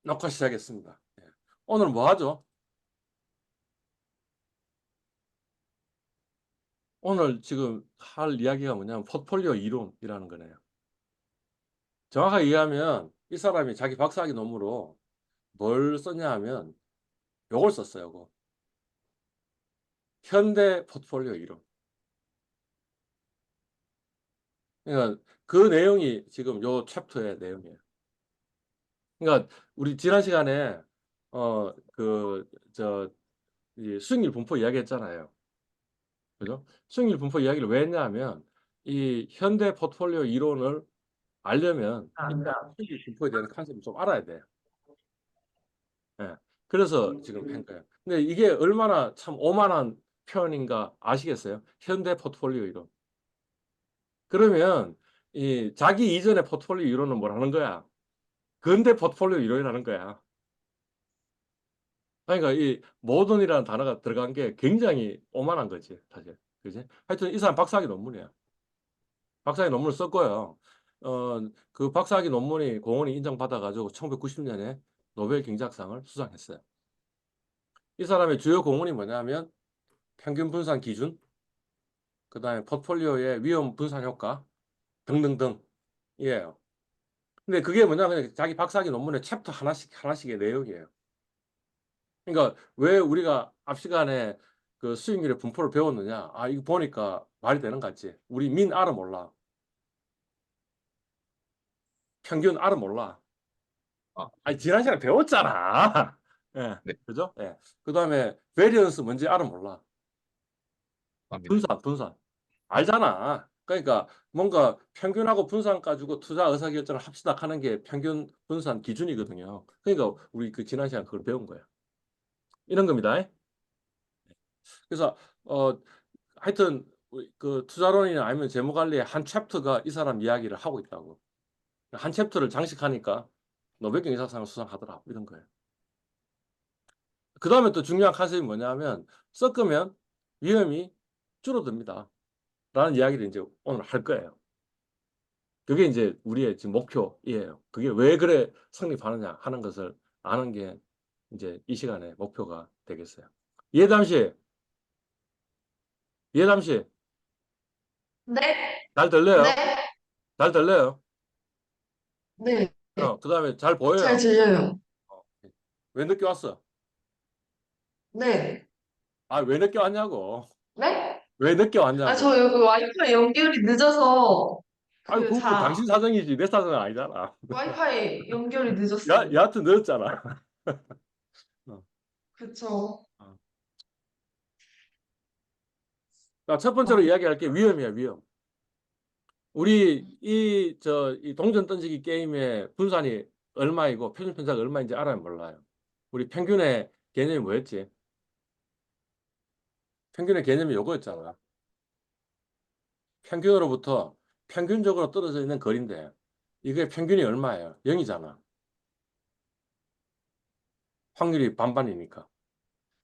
녹화 시작했습니다. 예. 오늘 뭐 하죠? 오늘 지금 할 이야기가 뭐냐면 포트폴리오 이론이라는 거네요. 정확하게 이해하면 이 사람이 자기 박사학위 논문으로 뭘 썼냐 하면 요걸 썼어요. 요거. 현대 포트폴리오 이론. 그러니까 그 내용이 지금 요 챕터의 내용이에요. 그러니까 우리 지난 시간에 이 수익률 분포 이야기했잖아요. 그죠? 수익률 분포 이야기를 왜 했냐 하면 이 현대 포트폴리오 이론을 알려면 일단 수익률 분포에 대한 컨셉을 좀 알아야 돼요. 예. 그래서 지금 한 거예요. 근데 이게 얼마나 참 오만한 표현인가 아시겠어요? 현대 포트폴리오 이론. 그러면 이 자기 이전의 포트폴리오 이론은 뭐라는 거야? 근대 포트폴리오 이론이라는 거야. 그러니까 이 모던이라는 단어가 들어간 게 굉장히 오만한 거지, 사실. 그지? 하여튼 이 사람 박사학위 논문이야. 박사학위 논문을 썼고요. 그 박사학위 논문이 공헌이 인정받아가지고 1990년에 노벨 경제학상을 수상했어요. 이 사람의 주요 공헌이 뭐냐면 평균 분산 기준, 그다음에 포트폴리오의 위험 분산 효과 등등등이에요. 근데 그게 뭐냐면 자기 박사학위 논문의 챕터 하나씩의 내용이에요. 그러니까 왜 우리가 앞 시간에 그 수익률의 분포를 배웠느냐? 아, 이거 보니까 말이 되는 것 같지? 우리 민 알아 몰라. 평균 알아 몰라. 아, 아니, 지난 시간에 배웠잖아. 예. 네, 그죠? 예. 그다음에 베리언스 뭔지 알아 몰라. 압니다. 분산. 알잖아. 그러니까 뭔가 평균하고 분산 가지고 투자 의사결정을 합시다 하는 게 평균 분산 기준이거든요. 그러니까 우리 그 지난 시간 그걸 배운 거야. 이런 겁니다. 그래서 어 하여튼 그 투자론이나 아니면 재무관리의 한 챕터가 이 사람 이야기를 하고 있다고. 한 챕터를 장식하니까 노벨 경제학상을 수상하더라. 이런 거예요. 그 다음에 또 중요한 컨셉이 뭐냐면 섞으면 위험이 줄어듭니다. 라는 이야기를 이제 오늘 할 거예요. 그게 이제 우리의 지금 목표이에요. 그게 왜 그래 성립하느냐 하는 것을 아는 게 이제 이 시간의 목표가 되겠어요. 이해담 씨, 네, 잘 들려요? 네, 잘 들려요? 네, 그 다음에 잘 잘 보여요? 들려요. 어, 왜 늦게 왔어? 네, 아, 왜 늦게 왔냐고. 네? 왜 늦게 아, 왔냐고. 저 여기 와이파이 연결이 늦어서 아니, 그 그거 당신 사정이지 내 사정은 아니잖아. 와이파이 연결이 늦었어요. 여하튼 늦었잖아. 어, 그쵸. 어. 자, 첫 번째로 이야기할 게 위험이야, 위험. 우리 이 동전 던지기 게임의 분산이 얼마이고 표준 편차가 얼마인지 알아요, 몰라요? 우리 평균의 개념이 뭐였지? 평균의 개념이 요거였잖아. 평균으로부터 평균적으로 떨어져 있는 거리인데 이게 평균이 얼마예요? 0이잖아. 확률이 반반이니까.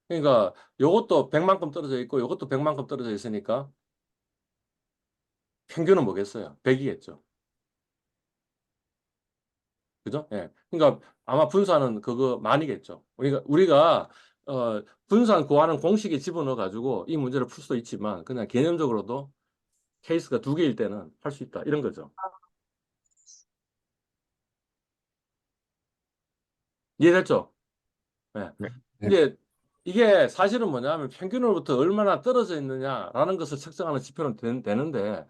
그러니까 요것도 100만큼 떨어져 있고 요것도 100만큼 떨어져 있으니까 평균은 뭐겠어요? 100이겠죠. 그죠? 예. 그러니까 아마 분산은 그거 많이겠죠. 우리가 분산 구하는 공식에 집어넣어 가지고 이 문제를 풀 수도 있지만 그냥 개념적으로도 케이스가 두 개일 때는 할 수 있다. 이런 거죠. 이해됐죠? 예. 네, 네, 이제 이게 사실은 뭐냐면 평균으로부터 얼마나 떨어져 있느냐라는 것을 측정하는 지표는 되는데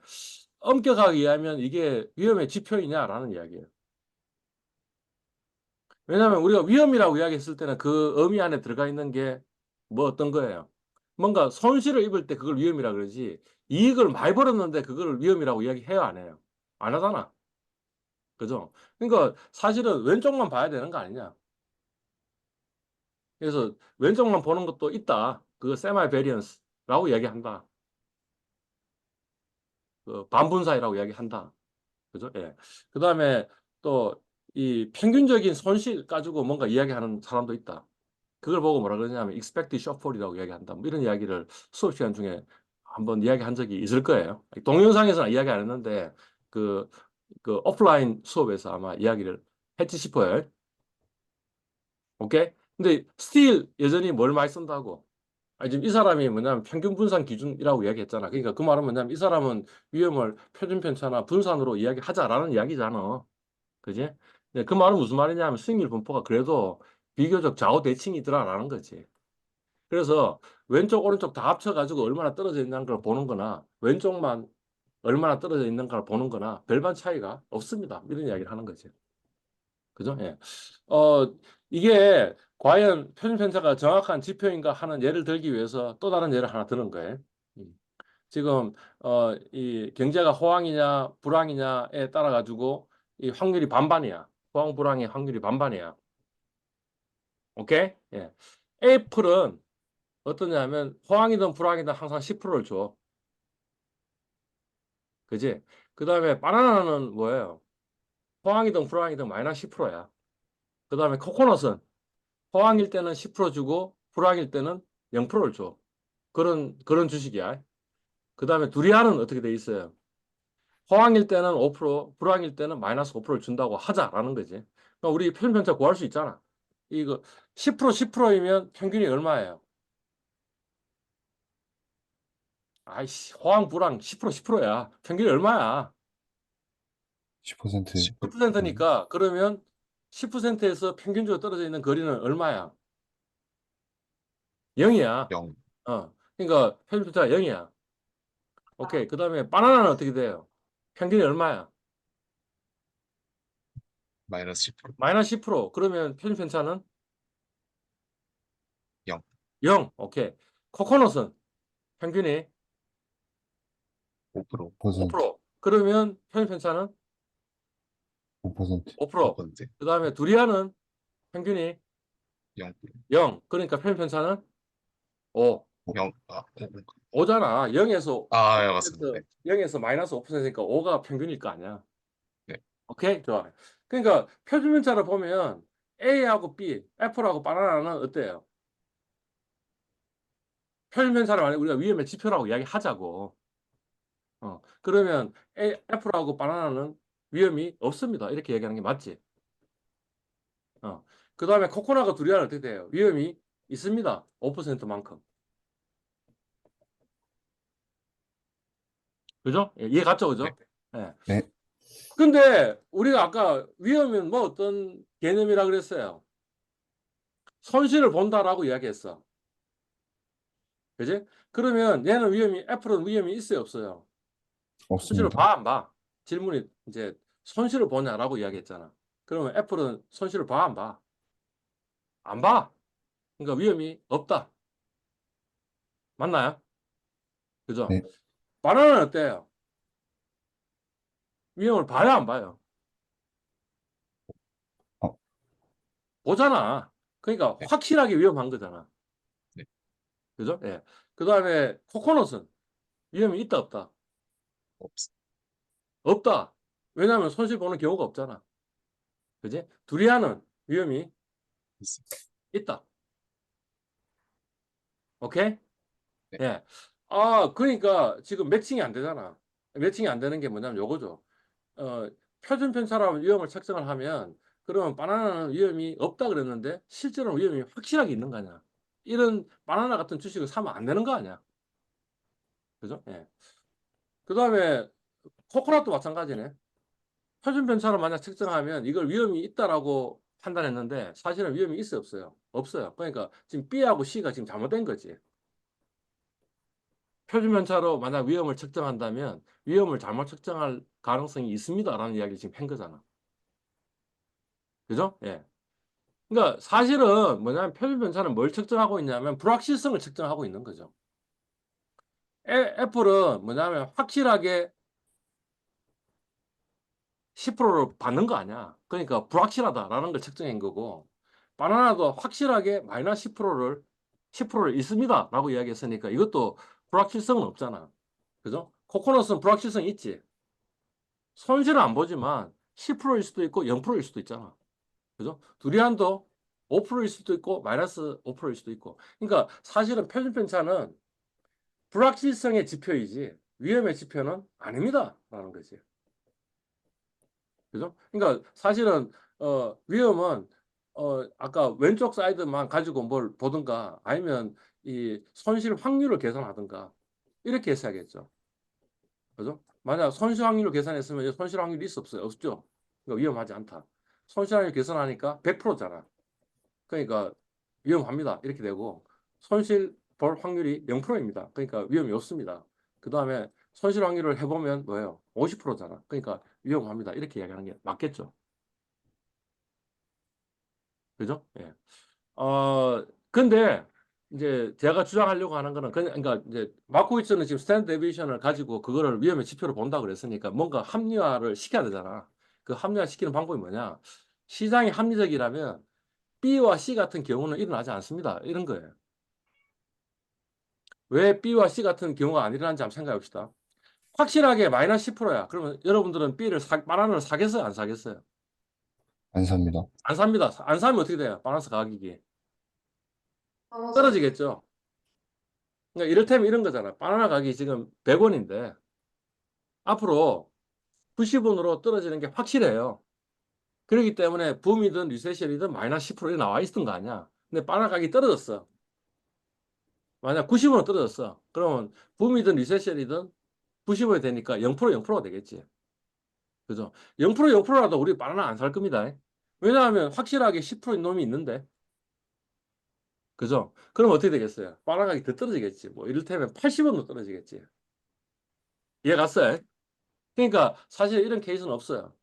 엄격하게 이해하면 이게 위험의 지표이냐라는 이야기예요. 왜냐하면 우리가 위험이라고 이야기했을 때는 그 의미 안에 들어가 있는 게 뭐 어떤 거예요? 뭔가 손실을 입을 때 그걸 위험이라 그러지 이익을 많이 벌었는데 그걸 위험이라고 이야기해요, 안 해요? 안 하잖아. 그죠? 그러니까 사실은 왼쪽만 봐야 되는 거 아니냐. 그래서 왼쪽만 보는 것도 있다. 그 세마이 베리언스라고 이야기한다. 그 반분사이라고 이야기한다. 그죠? 예. 그다음에 또 이 평균적인 손실 가지고 뭔가 이야기하는 사람도 있다. 그걸 보고 뭐라 그러냐면 expected shortfall이라고 이야기한다. 뭐 이런 이야기를 수업 시간 중에 한번 이야기한 적이 있을 거예요. 동영상에서는 이야기 안 했는데 그, 그 오프라인 수업에서 아마 이야기를 했지 싶어요. 오케이? 근데 still 여전히 뭘 많이 쓴다고? 아니, 지금 이 사람이 뭐냐면 평균 분산 기준이라고 이야기했잖아. 그러니까 그 말은 뭐냐면 이 사람은 위험을 표준 편차나 분산으로 이야기하자라는 이야기잖아. 그지? 네, 그 말은 무슨 말이냐면 수익률 분포가 그래도 비교적 좌우 대칭이더라라는 거지. 그래서 왼쪽 오른쪽 다 합쳐가지고 얼마나 떨어져 있는 걸 보는 거나 왼쪽만 얼마나 떨어져 있는 걸 보는 거나 별반 차이가 없습니다. 이런 이야기를 하는 거지. 그죠? 예. 어, 이게 과연 표준 편차가 정확한 지표인가 하는 예를 들기 위해서 또 다른 예를 하나 드는 거예요. 지금 이 경제가 호황이냐 불황이냐에 따라 가지고 이 확률이 반반이야. 호황 불황의 확률이 반반이야. 오케이? 예. 애플은 어떠냐면 호황이든 불황이든 항상 10%를 줘. 그지? 그다음에 바나나는 뭐예요? 호황이든 불황이든 마이너스 10%야. 그다음에 코코넛은 호황일 때는 10% 주고 불황일 때는 0%를 줘. 그런 주식이야. 그다음에 두리안은 어떻게 돼 있어요? 호황일 때는 5%, 불황일 때는 마이너스 5%를 준다고 하자라는 거지. 그러니까 우리 표준편차 구할 수 있잖아. 이거 10% 10%이면 평균이 얼마예요? 아이씨, 호황 불황 10% 10%야. 평균이 얼마야? 10%. 10%니까 그러면 10%에서 평균적으로 떨어져 있는 거리는 얼마야? 0이야. 0, 그러니까 표준편차가 0이야. 오케이. 그다음에 바나나는 어떻게 돼요? 평균이 얼마야? 마이너스 10%, 마이너스 10%. 그러면 표준편차는 0, 0. 오케이. 코코넛은 평균이 5%, 5%. 그러면 표준편차는 5%. 5%. 5%, 그다음에 두리안은 평균이 0, 0. 그러니까 표준편차는 5. 0, 5잖아. 0에서 예, 맞습니다. 네. 0에서 마이너스 5%니까 5가 평균일 거 아니야. 네. 오케이? 좋아. 그러니까 표준편차를 보면 A하고 B, F하고 바나나는 어때요? 표준편차를 만약 우리가 위험의 지표라고 이야기하자고. 그러면 F하고 바나나는 위험이 없습니다. 이렇게 얘기하는 게 맞지? 그 다음에 코코넛과 두리안은 어떻게 돼요? 위험이 있습니다. 5%만큼. 그죠? 예, 이해 갔죠? 그죠? 예. 네. 근데 우리가 아까 위험은 뭐 어떤 개념이라 그랬어요? 손실을 본다라고 이야기했어. 그지? 그러면 얘는 위험이, 애플은 위험이 있어요, 없어요? 손실을 없습니다. 봐, 안 봐? 질문이 이제 손실을 보냐라고 이야기했잖아. 그러면 애플은 손실을 봐, 안 봐? 안 봐. 그러니까 위험이 없다. 맞나요? 그죠? 네. 바나나는 어때요? 위험을 봐야 안 봐요? 어. 보잖아. 그러니까 네. 확실하게 위험한 거잖아. 네. 그죠? 예. 그 다음에 코코넛은 위험이 있다, 없다? 없, 없다. 왜냐하면 손실 보는 경우가 없잖아. 그지? 두리안은 위험이 있습니다. 있다. 오케이? 네. 예. 아, 그러니까 지금 매칭이 안 되잖아. 매칭이 안 되는 게 뭐냐면 요거죠. 표준 편차라는 위험을 측정을 하면 그러면 바나나는 위험이 없다 그랬는데 실제로는 위험이 확실하게 있는 거 아니야. 이런 바나나 같은 주식을 사면 안 되는 거 아니야. 그죠? 예. 그 다음에 코코넛도 마찬가지네. 표준 편차를 만약 측정하면 이걸 위험이 있다라고 판단했는데 사실은 위험이 있어요, 없어요? 없어요. 그러니까 지금 B하고 C가 지금 잘못된 거지. 표준 편차로 만약 위험을 측정한다면 위험을 잘못 측정할 가능성이 있습니다라는 이야기를 지금 한 거잖아. 그죠? 예. 그러니까 사실은 뭐냐면 표준 편차는 뭘 측정하고 있냐면 불확실성을 측정하고 있는 거죠. 애플은 뭐냐면 확실하게 10%를 받는 거 아니야. 그러니까 불확실하다라는 걸 측정한 거고, 바나나도 확실하게 마이너스 10%를 있습니다라고 이야기했으니까 이것도 불확실성은 없잖아. 그죠? 코코넛은 불확실성이 있지. 손실은 안 보지만 10%일 수도 있고 0%일 수도 있잖아. 그죠? 두리안도 5%일 수도 있고 마이너스 5%일 수도 있고. 그러니까 사실은 표준 편차는 불확실성의 지표이지 위험의 지표는 아닙니다라는 거지. 그죠? 그러니까 사실은 위험은 아까 왼쪽 사이드만 가지고 뭘 보든가 아니면 이 손실 확률을 계산하든가 이렇게 했어야겠죠. 그죠? 만약 손실 확률을 계산했으면 이 손실 확률이 있어 없어요? 없죠. 그러니까 위험하지 않다. 손실 확률 계산하니까 100%잖아. 그러니까 위험합니다. 이렇게 되고 손실 볼 확률이 0%입니다. 그러니까 위험이 없습니다. 그 다음에 손실 확률을 해보면 뭐예요? 50%잖아. 그러니까 위험합니다. 이렇게 이야기하는 게 맞겠죠. 그죠? 예. 근데 이제 제가 주장하려고 하는 거는 그러니까 이제 마코이츠는 지금 스탠드 데비에이션을 가지고 그거를 위험의 지표로 본다 그랬으니까 뭔가 합리화를 시켜야 되잖아. 그 합리화 시키는 방법이 뭐냐? 시장이 합리적이라면 B와 C 같은 경우는 일어나지 않습니다. 이런 거예요. 왜 B와 C 같은 경우가 안 일어나는지 한번 생각해 봅시다. 확실하게 마이너스 10%야. 그러면 여러분들은 바나나를 사겠어요? 안 사겠어요? 안 삽니다. 안 삽니다. 안 사면 어떻게 돼요? 바나나 가격이 맞아요. 떨어지겠죠. 그러니까 이를테면 이런 거잖아. 바나나 가격이 지금 100원인데 앞으로 90원으로 떨어지는 게 확실해요. 그렇기 때문에 붐이든 리세션이든 마이너스 10% 나와 있던 거 아니야. 근데 바나나 가격이 떨어졌어. 만약 90원으로 떨어졌어. 그러면 붐이든 리세션이든 90원이 되니까 0% 0%가 되겠지. 그죠? 0% 0%라도 우리 바나나 안 살 겁니다. 왜냐하면 확실하게 10%인 놈이 있는데. 그죠? 그럼 어떻게 되겠어요? 바나나 가격이 더 떨어지겠지. 뭐 이를테면 80원으로 떨어지겠지. 이해 갔어요? 그러니까 사실 이런 케이스는 없어요.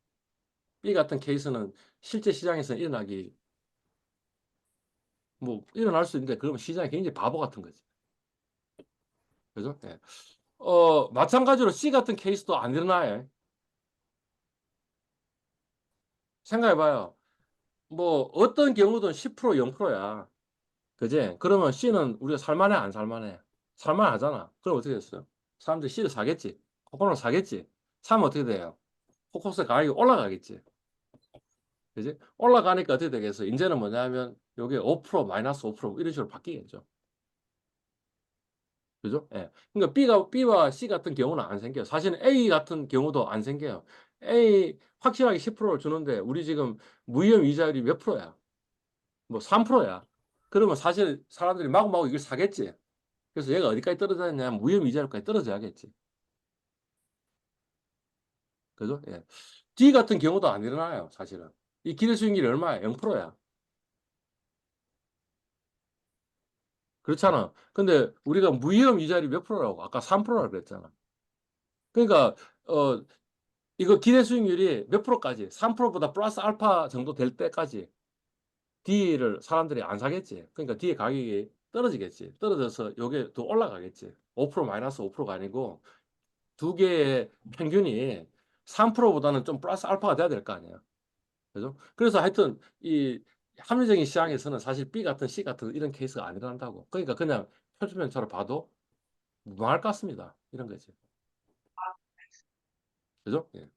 B 같은 케이스는 실제 시장에서는 일어날 수 있는데 그러면 시장이 굉장히 바보 같은 거지. 그죠? 예. 마찬가지로 C 같은 케이스도 안 일어나요. 생각해봐요. 뭐 어떤 경우든 10% 0%야. 그지? 그러면 C는 우리가 살만해 안 살만해? 살만하잖아. 그럼 어떻게 됐어요? 사람들이 C를 사겠지. 코코넛을 사겠지. 사면 어떻게 돼요? 코코넛의 가격이 올라가겠지. 그지? 올라가니까 어떻게 되겠어? 이제는 뭐냐면 요게 5% 마이너스 5% 이런 식으로 바뀌겠죠. 그죠? 예. 그러니까 B와 C 같은 경우는 안 생겨요. 사실은 A 같은 경우도 안 생겨요. A 확실하게 10%를 주는데 우리 지금 무위험 이자율이 몇 프로야? 뭐 3%야. 그러면 사실 사람들이 마구마구 이걸 사겠지. 그래서 얘가 어디까지 떨어졌냐면 무위험 이자율까지 떨어져야겠지. 그죠? 예. D 같은 경우도 안 일어나요. 사실은. 이 기대 수익률이 얼마야? 0%야. 그렇잖아. 근데 우리가 무위험 이자율이 몇 프로라고? 아까 3%라고 그랬잖아. 그러니까 어 이거 기대 수익률이 몇 프로까지? 3%보다 플러스 알파 정도 될 때까지 D를 사람들이 안 사겠지. 그러니까 D의 가격이 떨어지겠지. 떨어져서 요게 더 올라가겠지. 5% 마이너스 5%가 아니고 두 개의 평균이 3%보다는 좀 플러스 알파가 돼야 될 거 아니야. 그죠? 그래서 하여튼 이 합리적인 시장에서는 사실 B 같은 C 같은 이런 케이스가 안 일어난다고. 그러니까 그냥 표준편차로 봐도 무방할 것 같습니다. 이런 거지. 그죠? 예.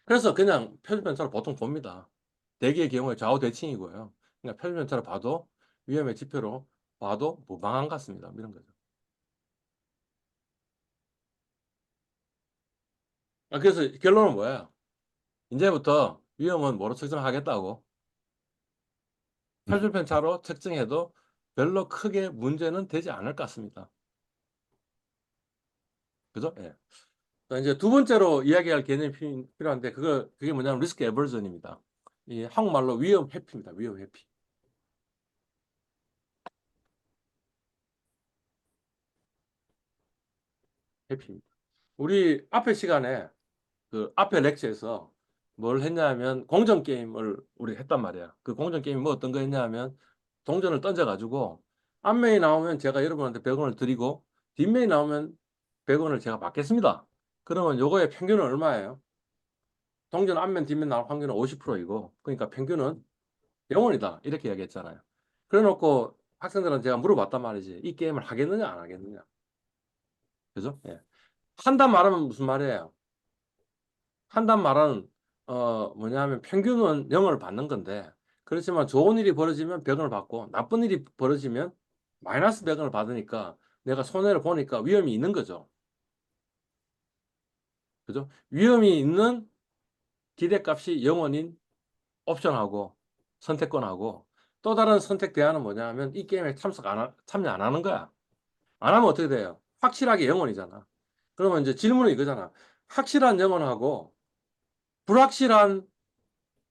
그래서 그냥 표준편차로 보통 봅니다. 대개의 경우에 좌우 대칭이고요. 그러니까 표준편차로 봐도 위험의 지표로 봐도 무방한 것 같습니다. 이런 거죠. 그래서 결론은 뭐예요? 이제부터 위험은 뭐로 측정하겠다고? 표준편차로 측정해도 별로 크게 문제는 되지 않을 것 같습니다. 그죠? 예. 자, 이제 두 번째로 이야기할 개념이 필요한데 그게 뭐냐면 리스크 에버전입니다. 이 한국말로 위험 회피입니다. 위험 회피. 회피입니다. 우리 앞에 시간에 그 앞에 렉처에서 뭘 했냐면 공정 게임을 우리 했단 말이야. 그 공정 게임이 뭐 어떤 거 했냐면 동전을 던져가지고 앞면이 나오면 제가 여러분한테 100원을 드리고 뒷면이 나오면 100원을 제가 받겠습니다. 그러면 요거의 평균은 얼마예요? 동전 앞면 뒷면 나올 확률은 50%이고 그러니까 평균은 0원이다. 이렇게 얘기했잖아요. 그래 놓고 학생들한테 제가 물어봤단 말이지. 이 게임을 하겠느냐 안 하겠느냐. 그죠? 예. 한단 말하면 무슨 말이에요? 한단 말은 뭐냐면 평균은 0을 받는 건데 그렇지만 좋은 일이 벌어지면 100원을 받고 나쁜 일이 벌어지면 마이너스 100원을 받으니까 내가 손해를 보니까 위험이 있는 거죠. 그죠? 위험이 있는 기대값이 0원인 옵션하고 선택권하고 또 다른 선택 대안은 뭐냐 하면 이 게임에 참여 안 하는 거야. 안 하면 어떻게 돼요? 확실하게 영원이잖아. 그러면 이제 질문은 이거잖아. 확실한 영원하고 불확실한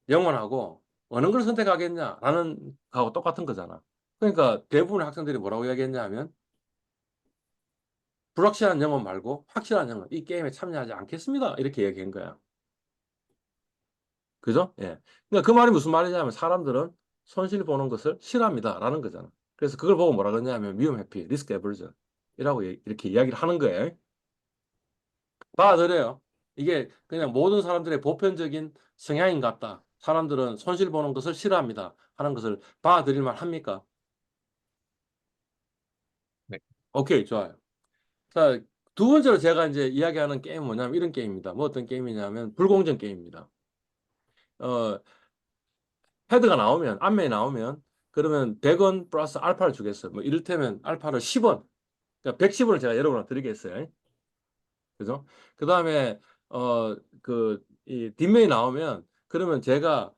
영원하고 어느 걸 선택하겠냐라는 거하고 똑같은 거잖아. 그러니까 대부분의 학생들이 뭐라고 이야기했냐 하면 불확실한 영혼 말고 확실한 영혼, 이 게임에 참여하지 않겠습니다. 이렇게 얘기한 거야. 그죠? 예. 그러니까 그 말이 무슨 말이냐면 사람들은 손실 보는 것을 싫어합니다. 라는 거잖아. 그래서 그걸 보고 뭐라 그러냐면 위험 회피, 리스크 에버전 이라고 이렇게 이야기를 하는 거예요. 받아들여요. 이게 그냥 모든 사람들의 보편적인 성향인 것 같다. 사람들은 손실 보는 것을 싫어합니다. 하는 것을 받아들일 만 합니까? 네. 오케이, 좋아요. 자, 두 번째로 제가 이제 이야기하는 게임은 뭐냐면 이런 게임입니다. 뭐 어떤 게임이냐면 불공정 게임입니다. 헤드가 나오면, 앞면이 나오면, 그러면 100원 플러스 알파를 주겠어요. 뭐 이를테면 알파를 10원, 그러니까 110원을 제가 여러분한테 드리겠어요. 그죠? 그 다음에, 이 뒷면이 나오면, 그러면 제가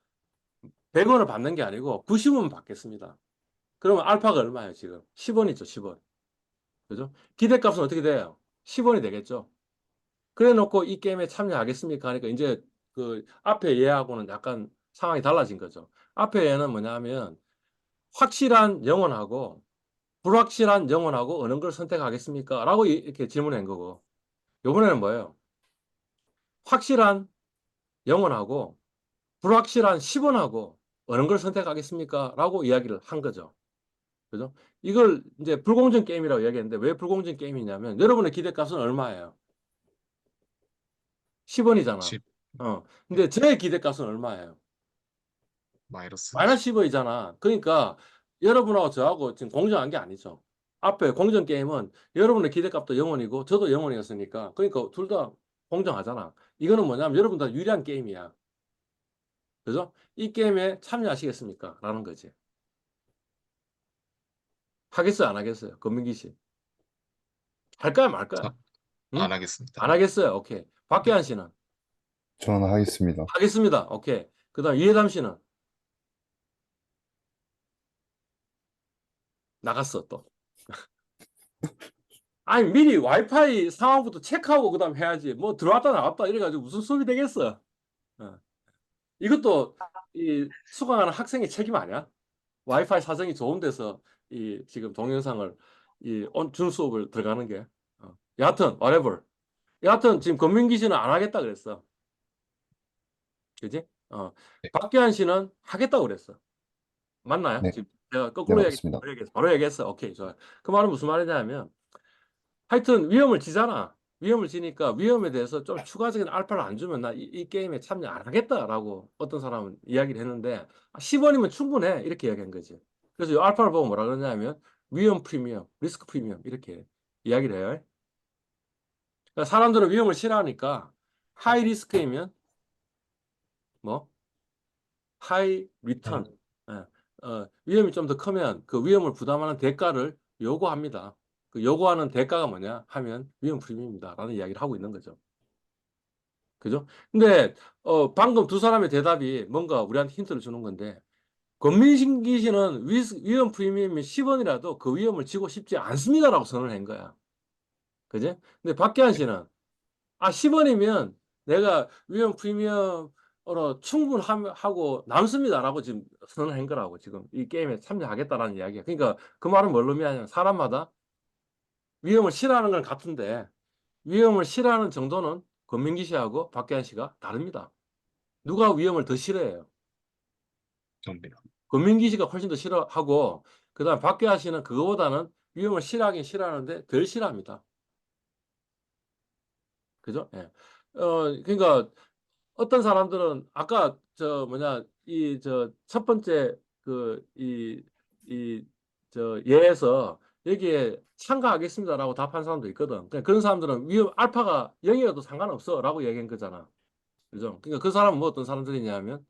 100원을 받는 게 아니고 90원 받겠습니다. 그러면 알파가 얼마예요, 지금? 10원이죠, 10원. 그죠? 기대값은 어떻게 돼요? 10원이 되겠죠? 그래 놓고 이 게임에 참여하겠습니까? 하니까 이제 그 앞에 얘하고는 약간 상황이 달라진 거죠. 앞에 얘는 뭐냐면 확실한 영혼하고 불확실한 영혼하고 어느 걸 선택하겠습니까? 라고 이렇게 질문한 거고 이번에는 뭐예요? 확실한 영혼하고 불확실한 10원하고 어느 걸 선택하겠습니까? 라고 이야기를 한 거죠. 그죠? 이걸 이제 불공정 게임이라고 이야기했는데 왜 불공정 게임이냐면 여러분의 기대값은 얼마예요? 10원이잖아. 10, 근데 저의 기대값은 얼마예요? 마이너스 마이너스 10원이잖아. 그러니까 여러분하고 저하고 지금 공정한 게 아니죠. 앞에 공정 게임은 여러분의 기대값도 0원이고 저도 0원이었으니까 그러니까 둘 다 공정하잖아. 이거는 뭐냐면 여러분 다 유리한 게임이야. 그죠? 이 게임에 참여하시겠습니까? 라는 거지. 하겠어요? 안 하겠어요? 권민기 씨. 할까요? 말까요? 응? 안 하겠습니다. 안 하겠어요. 오케이. 박계한 씨는? 저는 하겠습니다. 하겠습니다. 오케이. 그 다음 이해담 씨는? 나갔어 또. 아니 미리 와이파이 상황부터 체크하고 그 다음 해야지. 뭐 들어왔다 나왔다 이래가지고 무슨 수업이 되겠어. 어. 이것도 이 수강하는 학생의 책임 아니야? 와이파이 사정이 좋은 데서 이 지금 동영상을 준 수업을 들어가는 게. 여하튼 whatever. 여하튼 지금 권민기 씨는 안 하겠다 그랬어. 그지? 네. 박기환 씨는 하겠다고 그랬어. 맞나요? 네. 지금 제가 네, 거꾸로 맞습니다. 바로 얘기했어. 오케이, 좋아요. 그 말은 무슨 말이냐면 하여튼 위험을 지잖아. 위험을 지니까 위험에 대해서 좀 추가적인 알파를 안 주면 나 이 게임에 참여 안 하겠다라고 어떤 사람은 이야기를 했는데 10원이면 충분해 이렇게 이야기한 거지. 그래서 이 알파를 보고 뭐라 그러냐면 위험 프리미엄, 리스크 프리미엄 이렇게 이야기를 해요. 그러니까 사람들은 위험을 싫어하니까 하이 리스크이면 뭐 하이 리턴, 위험이 좀 더 크면 그 위험을 부담하는 대가를 요구합니다. 그 요구하는 대가가 뭐냐 하면 위험 프리미엄이다 라는 이야기를 하고 있는 거죠. 그죠? 근데 방금 두 사람의 대답이 뭔가 우리한테 힌트를 주는 건데 권민기 씨는 위험 프리미엄이 10원이라도 그 위험을 지고 싶지 않습니다라고 선언을 한 거야. 그지? 근데 박기환 씨는 10원이면 내가 위험 프리미엄으로 충분하고 남습니다라고 지금 선언한 거라고 지금 이 게임에 참여하겠다라는 이야기야. 그러니까 그 말은 뭘로 의미하냐면 사람마다 위험을 싫어하는 건 같은데 위험을 싫어하는 정도는 권민기 씨하고 박기환 씨가 다릅니다. 누가 위험을 더 싫어해요? 접니다. 권민기 씨가 훨씬 더 싫어하고 그다음 박기환 씨는 그거보다는 위험을 싫어하긴 싫어하는데 덜 싫어합니다. 그죠? 예. 그러니까 어떤 사람들은 아까 첫 번째 예에서 여기에 참가하겠습니다라고 답한 사람도 있거든. 그런 사람들은 위험 알파가 0이어도 상관없어라고 얘기한 거잖아. 그죠? 그러니까 그 사람은 뭐 어떤 사람들이냐면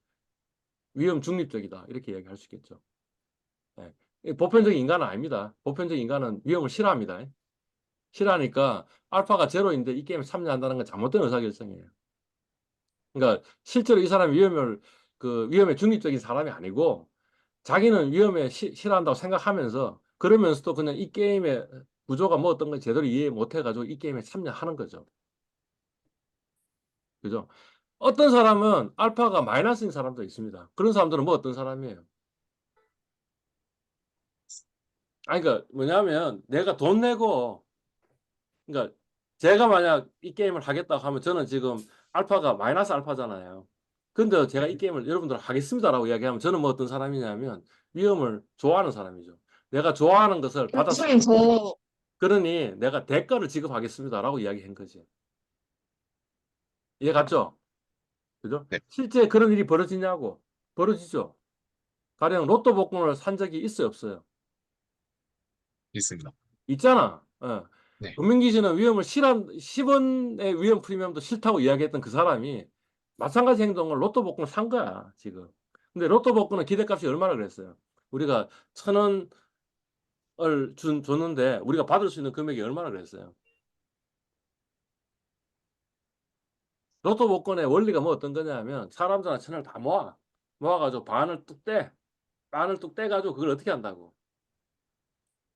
위험 중립적이다 이렇게 얘기할 수 있겠죠. 예. 보편적인 인간은 아닙니다. 보편적인 인간은 위험을 싫어합니다. 싫어하니까 알파가 제로인데 이 게임에 참여한다는 건 잘못된 의사결정이에요. 그러니까 실제로 이 사람이 위험에 중립적인 사람이 아니고 자기는 위험에 싫어한다고 생각하면서 그러면서도 그냥 이 게임의 구조가 뭐 어떤 걸 제대로 이해 못 해가지고 이 게임에 참여하는 거죠. 그죠? 어떤 사람은 알파가 마이너스인 사람도 있습니다. 그런 사람들은 뭐 어떤 사람이에요? 아니, 그러니까 뭐냐면 내가 돈 내고, 그러니까 제가 만약 이 게임을 하겠다고 하면 저는 지금 알파가 마이너스 알파잖아요. 근데 제가 이 게임을 여러분들 하겠습니다라고 이야기하면 저는 뭐 어떤 사람이냐면 위험을 좋아하는 사람이죠. 내가 좋아하는 것을 받았어. 선생님, 저, 그러니 내가 대가를 지급하겠습니다라고 이야기한 거지. 이해 갔죠? 그죠? 네. 실제 그런 일이 벌어지냐고? 벌어지죠. 가령 로또 복권을 산 적이 있어요, 없어요? 있습니다. 있잖아. 네. 금융기 씨는 위험을 싫어한 10원의 위험 프리미엄도 싫다고 이야기했던 그 사람이 마찬가지 행동을 로또 복권을 산 거야, 지금. 근데 로또 복권은 기대값이 얼마나 그랬어요? 우리가 1,000원을 줬는데 우리가 받을 수 있는 금액이 얼마나 그랬어요? 로또 복권의 원리가 뭐 어떤 거냐면 사람들한테 1,000원을 다 모아가지고 반을 뚝 떼가지고 그걸 어떻게 한다고?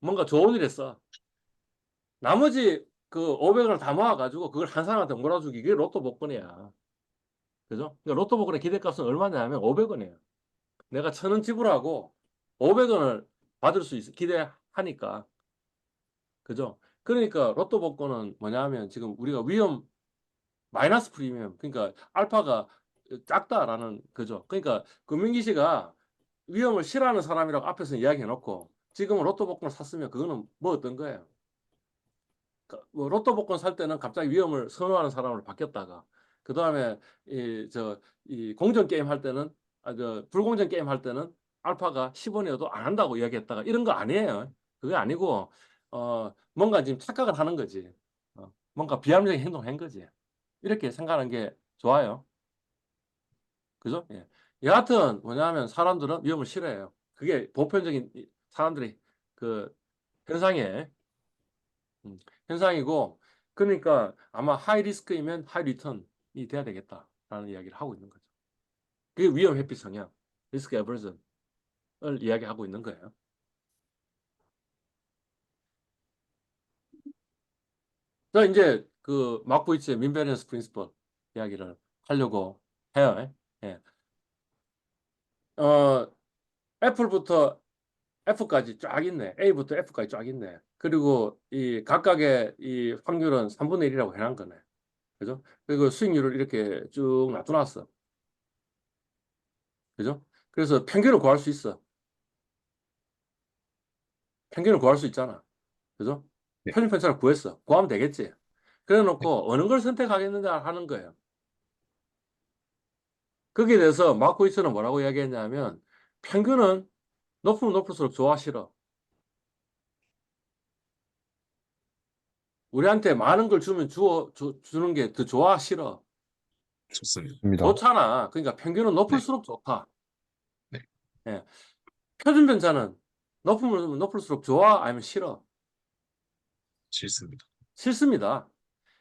뭔가 좋은 일에 써. 나머지 그 500원을 다 모아가지고 그걸 한 사람한테 몰아주기, 이게 로또 복권이야. 그죠? 그러니까 로또 복권의 기대값은 얼마냐면 500원이에요. 내가 1,000원 지불하고 500원을 받을 수 있어. 기대하니까. 그죠? 그러니까 로또 복권은 뭐냐면 지금 우리가 위험 마이너스 프리미엄, 그러니까 알파가 작다라는 거죠. 그러니까 금융기 씨가 위험을 싫어하는 사람이라고 앞에서 이야기해 놓고 지금은 로또 복권을 샀으면 그거는 뭐 어떤 거예요? 뭐 로또 복권 살 때는 갑자기 위험을 선호하는 사람으로 바뀌었다가 그 다음에 이 공정 게임 할 때는 불공정 게임 할 때는 알파가 10원이어도 안 한다고 이야기했다가 이런 거 아니에요. 그게 아니고 뭔가 지금 착각을 하는 거지. 뭔가 비합리적인 행동을 한 거지. 이렇게 생각하는 게 좋아요. 그죠? 예. 여하튼 뭐냐면 사람들은 위험을 싫어해요. 그게 보편적인 사람들의 그 현상이에요. 현상이고, 그러니까 아마 하이 리스크이면 하이 리턴이 돼야 되겠다라는 이야기를 하고 있는 거죠. 그게 위험 회피 성향, 리스크 에버전을 이야기하고 있는 거예요. 자, 이제 그 마크위츠의 민베리언스 프린시플 이야기를 하려고 해요. 예. 애플부터 F까지 쫙 있네. A부터 F까지 쫙 있네. 그리고 이 각각의 이 확률은 3분의 1이라고 해놓은 거네. 그죠? 그리고 수익률을 이렇게 쭉 놔둬놨어. 그죠? 그래서 평균을 구할 수 있어. 평균을 구할 수 있잖아. 그죠? 네. 평균 편차를 구했어. 구하면 되겠지. 그래 네. 놓고 어느 걸 선택하겠느냐 하는 거예요. 거기에 대해서 마코이츠는 뭐라고 이야기했냐면 평균은 높으면 높을수록 좋아 싫어. 우리한테 많은 걸 주면 주는 게 더 좋아 싫어. 좋습니다. 입니다. 좋잖아. 그러니까 평균은 네. 높을수록 좋다. 네. 예. 표준 편차는 높으면 높을수록 좋아 아니면 싫어? 싫습니다. 싫습니다.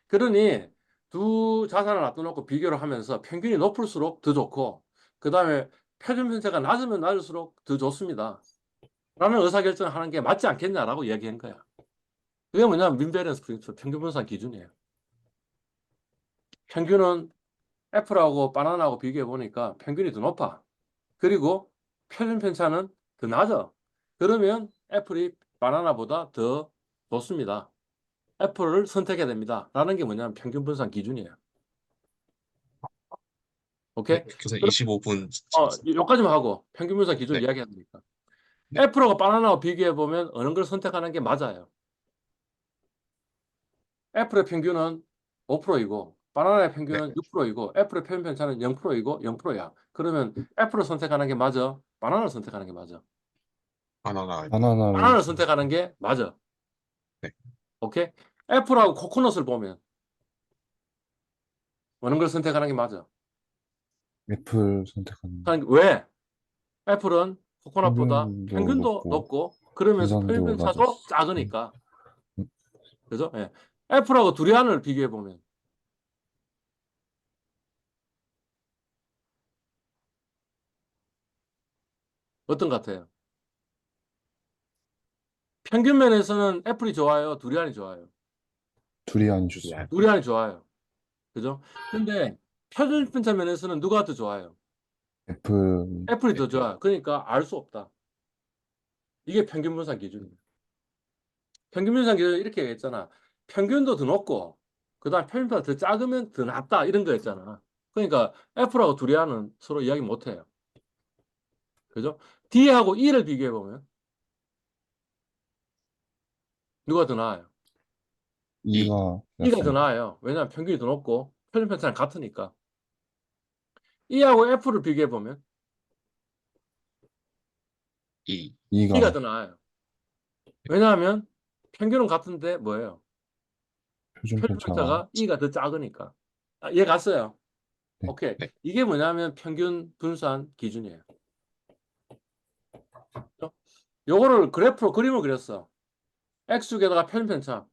그러니 두 자산을 놔둬놓고 비교를 하면서 평균이 높을수록 더 좋고 그 다음에 표준 편차가 낮으면 낮을수록 더 좋습니다. 라는 의사결정을 하는 게 맞지 않겠냐라고 이야기한 거야. 그게 뭐냐면 민베리언스 프린시플, 평균 분산 기준이에요. 평균은 애플하고 바나나하고 비교해 보니까 평균이 더 높아. 그리고 표준 편차는 더 낮아. 그러면 애플이 바나나보다 더 좋습니다. 애플을 선택해야 됩니다. 라는 게 뭐냐면 평균 분산 기준이에요. 오케이? 네. 교수님 25분 여기까지만 하고 평균 분산 기준 네. 이야기하니까. 네. 애플하고 바나나하고 비교해 보면 어느 걸 선택하는 게 맞아요. 애플의 평균은 5%이고 바나나의 네. 평균은 6%이고 애플의 표준 편차는 0%이고 0%야. 그러면 애플을 선택하는 게 맞아? 바나나를 선택하는 게 맞아? 바나나. 바나나를 바나나를 선택하는 게 맞아. 네. 오케이? 애플하고 코코넛을 보면 어느 걸 선택하는 게 맞아? 애플 선택하는 왜? 애플은 코코넛보다 평균도 평균도 높고 높고 그러면서 분산도 표준편차도 낮았어. 작으니까. 음, 그죠? 예. 애플하고 두리안을 비교해 보면 어떤 것 같아요? 평균면에서는 애플이 좋아요? 두리안이 좋아요? 두리안 주스. 두리안이 좋아요. 그죠? 근데 표준편차 면에서는 누가 더 좋아요? 애플. 애플이 더 좋아요. 그러니까 알 수 없다. 이게 평균 분산 기준이에요. 평균 분산 기준은 이렇게 했잖아. 평균도 더 높고, 그 다음 평균보다 더 작으면 더 낫다. 이런 거였잖아. 그러니까 애플하고 두리안은 서로 이야기 못 해요. 그죠? D하고 E를 비교해 보면 누가 더 나아요? E가 E가 더 낫습니다. 나아요. 왜냐하면 평균이 더 높고 표준 편차는 같으니까. E하고 F를 비교해 보면 이, E가 E가 더 나아요. 왜냐하면 평균은 같은데 뭐예요? 표준 표준 편차가. 편차가 E가 더 작으니까. 아, 이해 갔어요? 네. 오케이. 네. 이게 뭐냐면 평균 분산 기준이에요. 그죠? 요거를 그래프로 그림을 그렸어. X축에다가 표준 편차,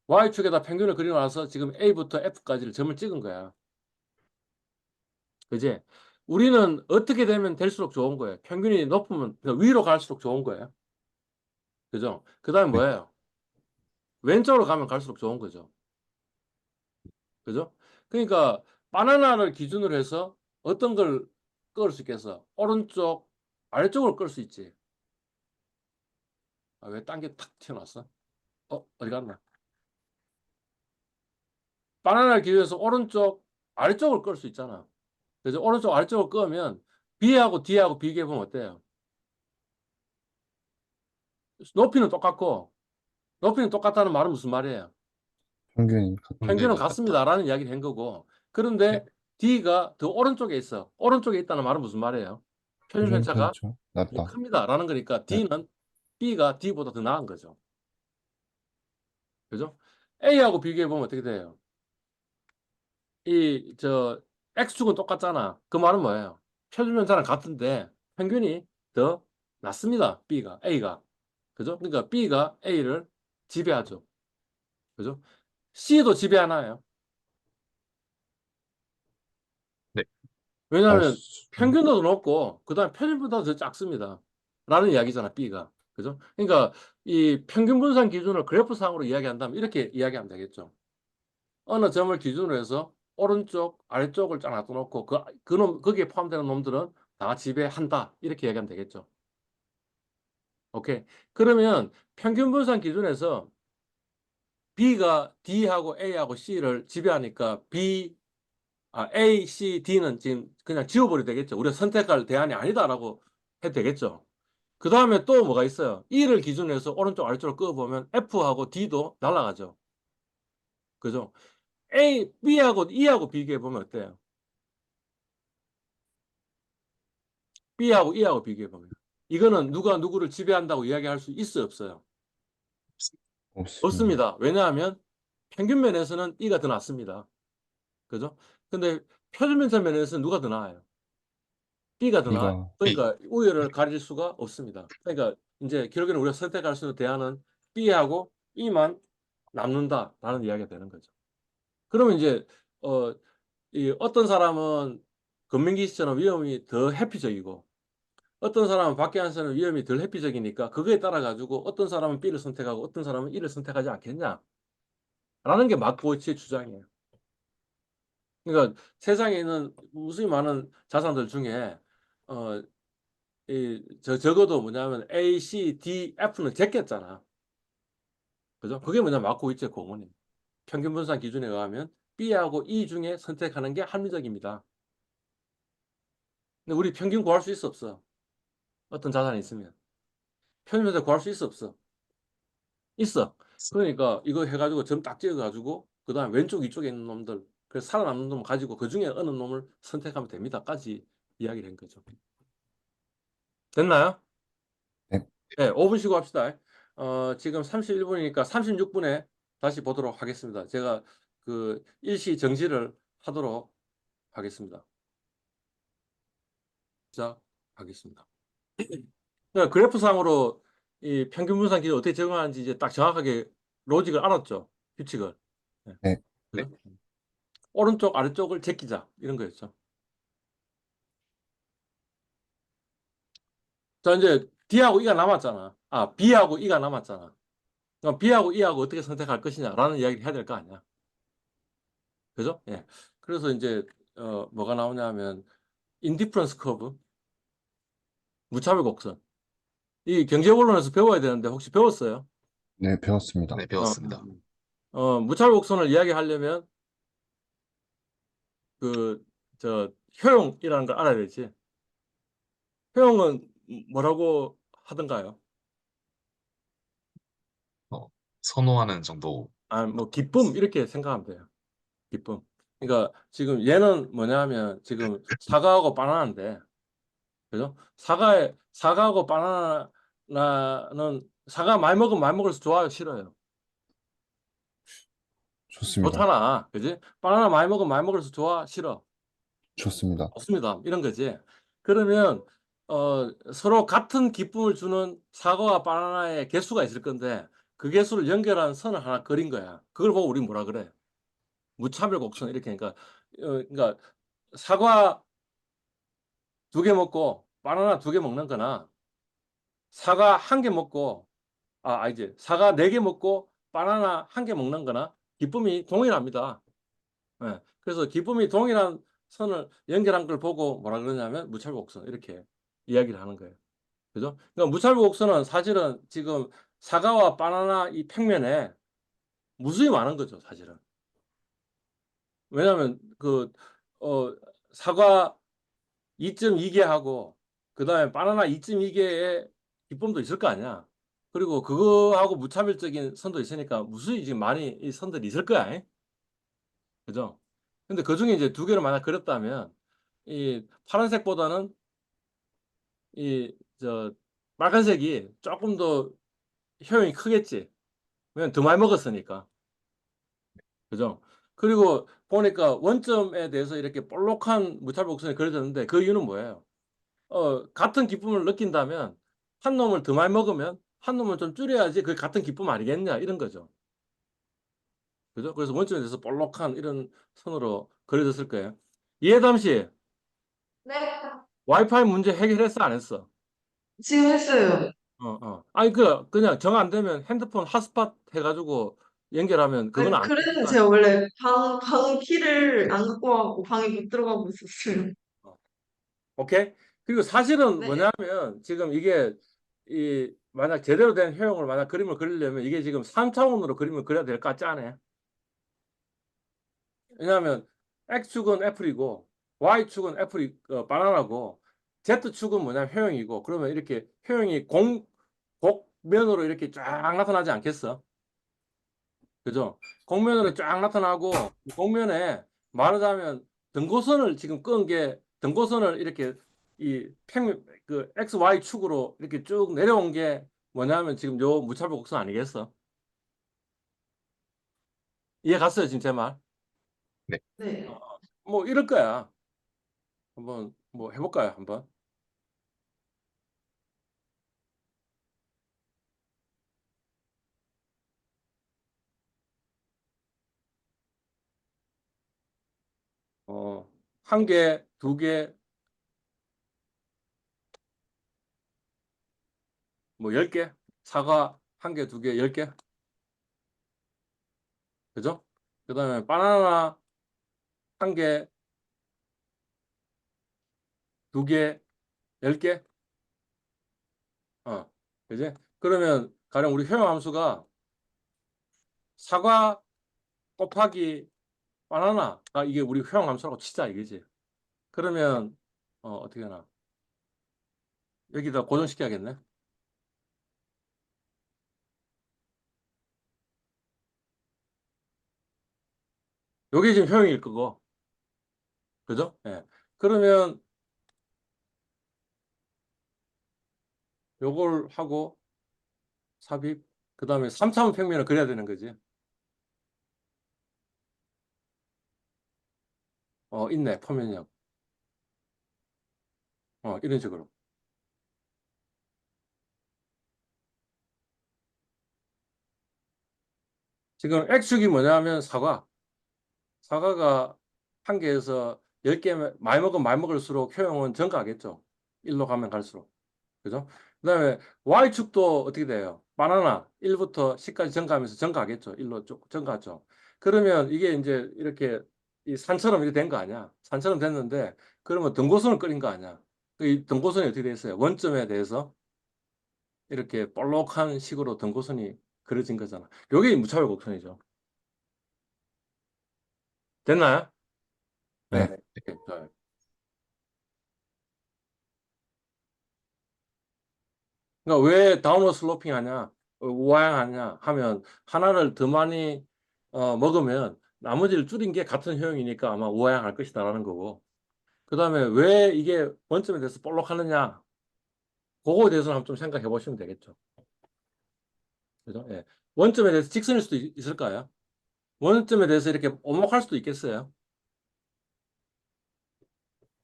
Y축에다 평균을 그리고 나서 지금 A부터 F까지를 점을 찍은 거야. 그지? 우리는 어떻게 되면 될수록 좋은 거예요. 평균이 높으면 위로 갈수록 좋은 거예요. 그죠? 그 다음에 네. 뭐예요? 왼쪽으로 가면 갈수록 좋은 거죠. 그죠? 그러니까 바나나를 기준으로 해서 어떤 걸 끌 수 있겠어? 오른쪽, 아래쪽으로 끌 수 있지. 아, 왜 딴 게 탁 튀어나왔어? 어디 갔나? 바나나를 기준해서 오른쪽, 아래쪽을 끌 수 있잖아. 그래서 오른쪽, 아래쪽을 끄면 B하고 D하고 비교해보면 어때요? 높이는 똑같고, 높이는 똑같다는 말은 무슨 말이에요? 평균이 평균은 평균은 같습니다라는 이야기를 한 거고, 네. 그런데 D가 더 오른쪽에 있어. 오른쪽에 있다는 말은 무슨 말이에요? 표준 표준 편차가 편차 더 낫다. 큽니다라는 거니까 네. B가 D보다 더 나은 거죠. 그죠? A하고 비교해 보면 어떻게 돼요? 저 X축은 똑같잖아. 그 말은 뭐예요? 표준 편차는 같은데 평균이 더 낮습니다. A가. 그죠? 그러니까 B가 A를 지배하죠. 그죠? C도 지배하나요? 네. 알 왜냐하면 수. 평균도 더 높고 그다음에 표준보다 더 작습니다. 라는 이야기잖아, B가. 그죠? 그러니까 이 평균 분산 기준을 그래프상으로 이야기한다면 이렇게 이야기하면 되겠죠. 어느 점을 기준으로 해서 오른쪽, 아래쪽을 쫙 놔둬놓고 거기에 포함되는 놈들은 다 지배한다. 이렇게 이야기하면 되겠죠. 오케이. 그러면 평균 분산 기준에서 B가 D하고 A하고 C를 지배하니까 A, C, D는 지금 그냥 지워버려도 되겠죠. 우리가 선택할 대안이 아니다라고 해도 되겠죠. 그 다음에 또 뭐가 있어요? E를 기준으로 해서 오른쪽, 아래쪽을 끄어보면 F하고 D도 날아가죠. 그죠? B하고 E하고 비교해보면 어때요? B하고 E하고 비교해보면. 이거는 누가 누구를 지배한다고 이야기할 수 있어요, 없어요? 없습니다. 없습니다. 왜냐하면 평균면에서는 E가 더 낫습니다. 그죠? 근데 표준편차 면에서는 누가 더 나아요? B가 더 나아요. B가 B. 그러니까 우열을 가릴 수가 없습니다. 그러니까 이제 결국에는 우리가 선택할 수 있는 대안은 B하고 E만 남는다라는 이야기가 되는 거죠. 그러면 이제 어, 이 어떤 사람은 금민기 씨처럼 위험이 더 회피적이고 어떤 사람은 박계한서는 위험이 덜 회피적이니까 그거에 따라 가지고 어떤 사람은 B를 선택하고 어떤 사람은 E를 선택하지 않겠냐라는 게 마크오치의 주장이에요. 그러니까 세상에 있는 무수히 많은 자산들 중에 어, 적어도 뭐냐면 A, C, D, F는 제꼈잖아. 그죠? 그게 뭐냐 마크오치의 공언이에요. 평균 분산 기준에 의하면 B하고 E 중에 선택하는 게 합리적입니다. 근데 우리 평균 구할 수 있어 없어? 어떤 자산이 있으면 평균 편차 구할 수 있어 없어? 있어. 그러니까 이거 해가지고 점 딱 찍어가지고 그 다음 왼쪽 이쪽에 있는 놈들 그래서 살아남는 놈 가지고 그 중에 어느 놈을 선택하면 됩니다까지 이야기를 한 거죠. 됐나요? 네. 네, 5분 쉬고 합시다. 지금 31분이니까 36분에 다시 보도록 하겠습니다. 제가 그 일시 정지를 하도록 하겠습니다. 자, 하겠습니다. 그러니까 그래프상으로 이 평균 분산 기준 어떻게 적용하는지 이제 딱 정확하게 로직을 알았죠. 규칙을. 네. 네. 그죠? 오른쪽 아래쪽을 제끼자 이런 거였죠. 자, 이제 D하고 E가 남았잖아. 아, B하고 E가 남았잖아. 그럼 B하고 E하고 어떻게 선택할 것이냐라는 이야기를 해야 될 거 아니야. 그죠? 예. 그래서 이제 뭐가 나오냐면 인디퍼런스 커브, 무차별 곡선. 이 경제원론에서 배워야 되는데 혹시 배웠어요? 네, 배웠습니다. 네, 어, 배웠습니다. 무차별 곡선을 이야기하려면 그 저 효용이라는 걸 알아야 되지. 효용은 뭐라고 하던가요? 선호하는 정도. 아, 뭐 기쁨 이렇게 생각하면 돼요. 기쁨. 그러니까 지금 얘는 뭐냐면 지금 사과하고 바나나인데, 그죠? 사과하고 바나나는 사과 많이 먹으면 많이 먹을수록 좋아요, 싫어요? 좋습니다. 좋잖아, 그지? 바나나 많이 먹으면 많이 먹을수록 좋아, 싫어? 좋습니다. 없습니다. 이런 거지. 그러면 서로 같은 기쁨을 주는 사과와 바나나의 개수가 있을 건데 그 개수를 연결한 선을 하나 그린 거야. 그걸 보고 우리 뭐라 그래? 무차별 곡선 이렇게 그러니까 사과 2개 먹고 바나나 2개 먹는 거나 사과 1개 먹고 이제 사과 4개 먹고 바나나 1개 먹는 거나 기쁨이 동일합니다. 예. 그래서 기쁨이 동일한 선을 연결한 걸 보고 뭐라 그러냐면 무차별 곡선 이렇게 이야기를 하는 거예요. 그죠? 그러니까 무차별 곡선은 사실은 지금 사과와 바나나 이 평면에 무수히 많은 거죠, 사실은. 왜냐하면 사과 2.2개 하고 그다음에 바나나 2.2개의 기쁨도 있을 거 아니야. 그리고 그거하고 무차별적인 선도 있으니까 무수히 지금 많이 이 선들이 있을 거야. 그죠? 근데 그중에 이제 2개를 만약 그렸다면 이 파란색보다는 저 빨간색이 조금 더 효용이 크겠지. 왜냐면 더 많이 먹었으니까. 그죠? 그리고 보니까 원점에 대해서 이렇게 볼록한 무차별 곡선이 그려졌는데 그 이유는 뭐예요? 같은 기쁨을 느낀다면 한 놈을 더 많이 먹으면 한 놈을 좀 줄여야지 그게 같은 기쁨 아니겠냐 이런 거죠. 그죠? 그래서 원점에 대해서 볼록한 이런 선으로 그려졌을 거예요. 이해담 씨, 네, 와이파이 문제 해결했어 안 했어? 지금 했어요. 아니 그냥 정 안 되면 핸드폰 핫스팟 해가지고 연결하면 그건 아니, 안 그래서 되니까. 제가 원래 방 키를 안 갖고 와고 방에 못 들어가고 있었어요. 오케이? 그리고 사실은 네. 뭐냐면 지금 이게 만약 제대로 된 효용을 만약 그림을 그리려면 이게 지금 3차원으로 그림을 그려야 될 것 같지 않아요? 왜냐하면 X축은 애플이고 Y축은 바나나고 Z축은 뭐냐면 효용이고 그러면 이렇게 효용이 곡면으로 이렇게 쫙 나타나지 않겠어? 그죠? 곡면으로 쫙 나타나고 곡면에 말하자면 등고선을 지금 끈 게 등고선을 이렇게 그 XY 축으로 이렇게 쭉 내려온 게 뭐냐면 지금 요 무차별 곡선 아니겠어? 이해 갔어요, 지금 제 말? 네. 네. 뭐 이럴 거야. 한번 뭐 해볼까요, 한번? 한 개, 2개, 뭐 10개? 사과 한 개, 2개, 10개? 그죠? 그 다음에 바나나 한 개, 2개, 10개? 그지? 그러면 가령 우리 효용 함수가 사과 곱하기 바나나가 이게 우리 효용 함수라고 치자 이거지. 그러면 어떻게 하나? 여기다 고정시켜야겠네. 요게 지금 효용일 거고. 그죠? 예. 그러면 요걸 하고 삽입 그 다음에 3차원 평면을 그려야 되는 거지. 있네. 포면력. 이런 식으로. 지금 X축이 뭐냐면 사과가 한 개에서 10개 많이 먹으면 많이 먹을수록 효용은 증가하겠죠. 1로 가면 갈수록. 그죠? 그다음에 Y축도 어떻게 돼요? 바나나 1부터 10까지 증가하면서 증가하겠죠. 1로 쭉 증가하죠. 그러면 이게 이제 이렇게 이 산처럼 이렇게 된 거 아니야? 산처럼 됐는데 그러면 등고선을 그린 거 아니야? 이 등고선이 어떻게 됐어요? 원점에 대해서 이렇게 볼록한 식으로 등고선이 그려진 거잖아. 요게 무차별 곡선이죠. 됐나요? 네. 네. 좋아요. 그러니까 왜 다운워드 슬로핑 하냐, 우하향하냐 하면 하나를 더 많이 먹으면 나머지를 줄인 게 같은 효용이니까 아마 우하향할 것이다라는 거고. 그 다음에 왜 이게 원점에 대해서 볼록하느냐, 그거에 대해서는 한번 좀 생각해 보시면 되겠죠. 그죠? 예. 원점에 대해서 직선일 수도 있을까요? 원점에 대해서 이렇게 오목할 수도 있겠어요.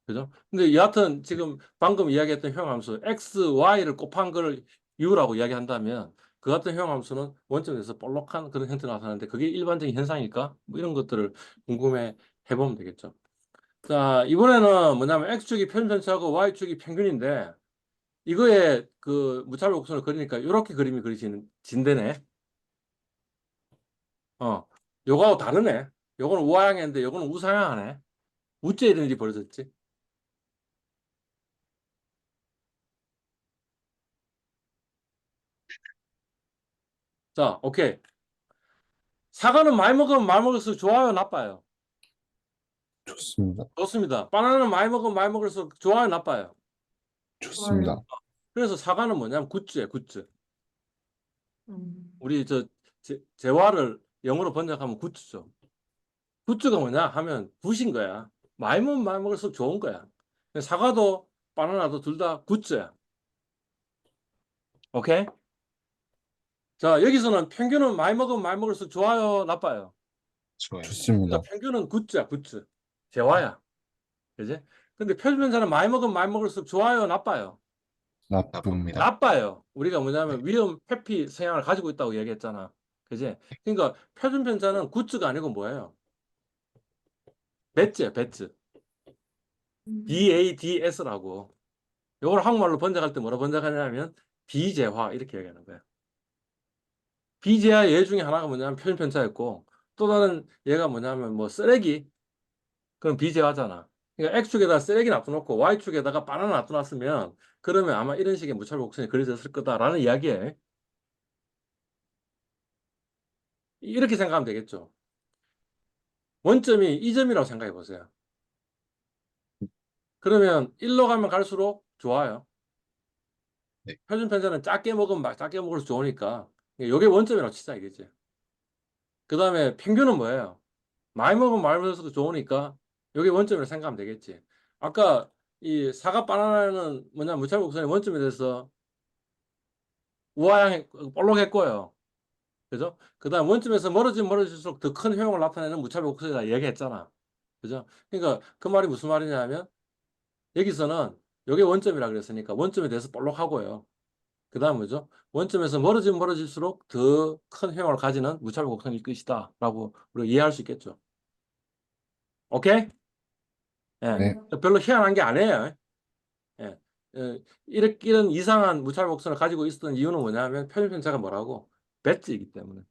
그죠? 근데 여하튼 지금 방금 이야기했던 형함수 x, y를 곱한 걸 u라고 이야기한다면 그 같은 형함수는 원점에서 볼록한 그런 형태가 나타나는데 그게 일반적인 현상일까? 뭐 이런 것들을 궁금해 해보면 되겠죠. 자, 이번에는 뭐냐면 x축이 편전차고 y축이 평균인데 이거에 그 무차별 곡선을 그리니까 이렇게 그림이 진대네. 요거하고 다르네. 요거는 우하향인데 요거는 우상향하네. 우째 이런 일이 벌어졌지. 자, 오케이. 사과는 많이 먹으면 많이 먹을수록 좋아요, 나빠요? 좋습니다. 좋습니다. 바나나는 많이 먹으면 많이 먹을수록 좋아요, 나빠요? 좋습니다. 그래서 사과는 뭐냐면 굿즈예요, 굿즈. 음. 우리 재화를 영어로 번역하면 굿즈죠. 굿즈가 뭐냐 하면 굿인 거야. 많이 먹으면 많이 먹을수록 좋은 거야. 사과도 바나나도 둘 다 굿즈야. 오케이? 자, 여기서는 평균은 많이 먹으면 많이 먹을수록 좋아요, 나빠요? 좋아요. 좋습니다. 그러니까 평균은 굿즈야, 굿즈. 재화야. 그지? 근데 표준편사는 많이 먹으면 많이 먹을수록 좋아요, 나빠요? 나쁩니다. 나빠요. 우리가 뭐냐면 위험 회피 성향을 가지고 있다고 얘기했잖아. 그지? 그러니까 표준편사는 굿즈가 아니고 뭐예요? 배츠야, 배츠. BADS라고. 이걸 한국말로 번역할 때 뭐라 번역하냐면 비재화 이렇게 얘기하는 거야. 비재화 예 중에 하나가 뭐냐면 표준편사였고 또 다른 얘가 뭐냐면 뭐 쓰레기. 그럼 비재화잖아. 그러니까 X축에다 쓰레기 놔둬놓고 Y축에다가 바나나 놔둬놨으면 그러면 아마 이런 식의 무차별 곡선이 그려졌을 거다라는 이야기에 이렇게 생각하면 되겠죠. 원점이 이 점이라고 생각해 보세요. 그러면 1로 가면 갈수록 좋아요. 네. 표준편사는 작게 먹으면 작게 먹을수록 좋으니까 이게 원점이라고 치자 이거지. 그 다음에 평균은 뭐예요? 많이 먹으면 많이 먹을수록 좋으니까 이게 원점이라고 생각하면 되겠지. 아까 이 사과 바나나는 뭐냐 무차별 곡선의 원점에 대해서 우하향 볼록했고요. 그죠? 그 다음 원점에서 멀어지면 멀어질수록 더 큰 효용을 나타내는 무차별 곡선이다 얘기했잖아. 그죠? 그러니까 그 말이 무슨 말이냐면 여기서는 이게 원점이라 그랬으니까 원점에 대해서 볼록하고요. 그 다음 뭐죠? 원점에서 멀어지면 멀어질수록 더 큰 효용을 가지는 무차별 곡선일 것이다 라고 우리가 이해할 수 있겠죠. 오케이? 예. 네. 별로 희한한 게 아니에요. 예. 이런 이상한 무차별 곡선을 가지고 있었던 이유는 뭐냐면 표준편차가 뭐라고? 배지이기 때문에.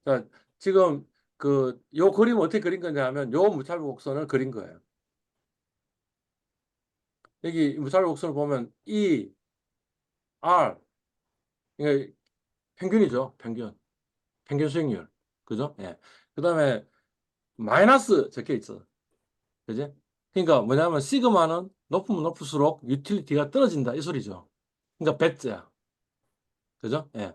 자, 지금 요 그림 어떻게 그린 거냐 하면 요 무차별 곡선을 그린 거예요. 여기 무차별 곡선을 보면 E, R, 이게 평균이죠. 평균 수익률. 그죠? 예. 그 다음에 마이너스 적혀 있어. 그지? 그러니까 뭐냐면 시그마는 높으면 높을수록 유틸리티가 떨어진다 이 소리죠. 그러니까 배트야. 그죠? 예.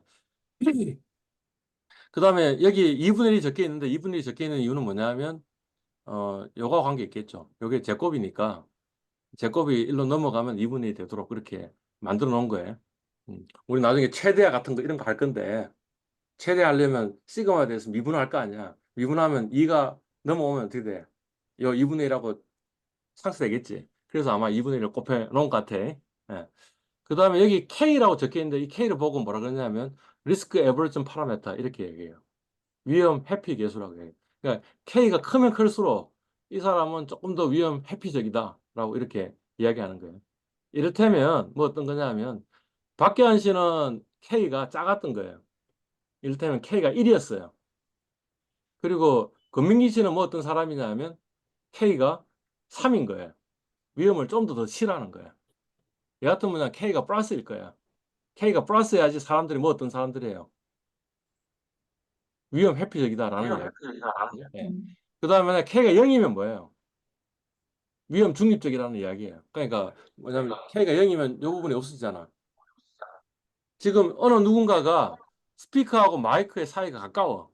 그 다음에 여기 2분의 1이 적혀 있는데 2분의 1이 적혀 있는 이유는 뭐냐면 요거와 관계 있겠죠. 요게 제곱이니까 제곱이 1로 넘어가면 2분의 1이 되도록 그렇게 만들어 놓은 거예요. 우리 나중에 최대화 같은 거 이런 거 할 건데 최대하려면 시그마에 대해서 미분할 거 아니야. 미분하면 2가 넘어오면 어떻게 돼? 요 2분의 1하고 상쇄되겠지. 그래서 아마 2분의 1을 곱해 놓은 것 같아. 예. 그 다음에 여기 K라고 적혀 있는데 이 K를 보고 뭐라 그러냐면 리스크 에버리지 파라메터 이렇게 얘기해요. 위험 회피 계수라고 해요. 그러니까 K가 크면 클수록 이 사람은 조금 더 위험 회피적이다. 라고 이렇게 이야기하는 거예요. 이를테면 뭐 어떤 거냐면 박계환 씨는 K가 작았던 거예요. 이를테면 K가 1이었어요. 그리고 권민기 씨는 뭐 어떤 사람이냐면 K가 3인 거예요. 위험을 좀 더 싫어하는 거예요. 얘 같은 분은 K가 플러스일 거예요. K가 플러스여야지 사람들이 뭐 어떤 사람들이에요. 위험 회피적이다라는 거예요. 예. 음. 그 다음에 K가 0이면 뭐예요? 위험 중립적이라는 이야기예요. 그러니까 뭐냐면 K가 0이면 이 부분이 없어지잖아. 지금 어느 누군가가 스피커하고 마이크의 사이가 가까워.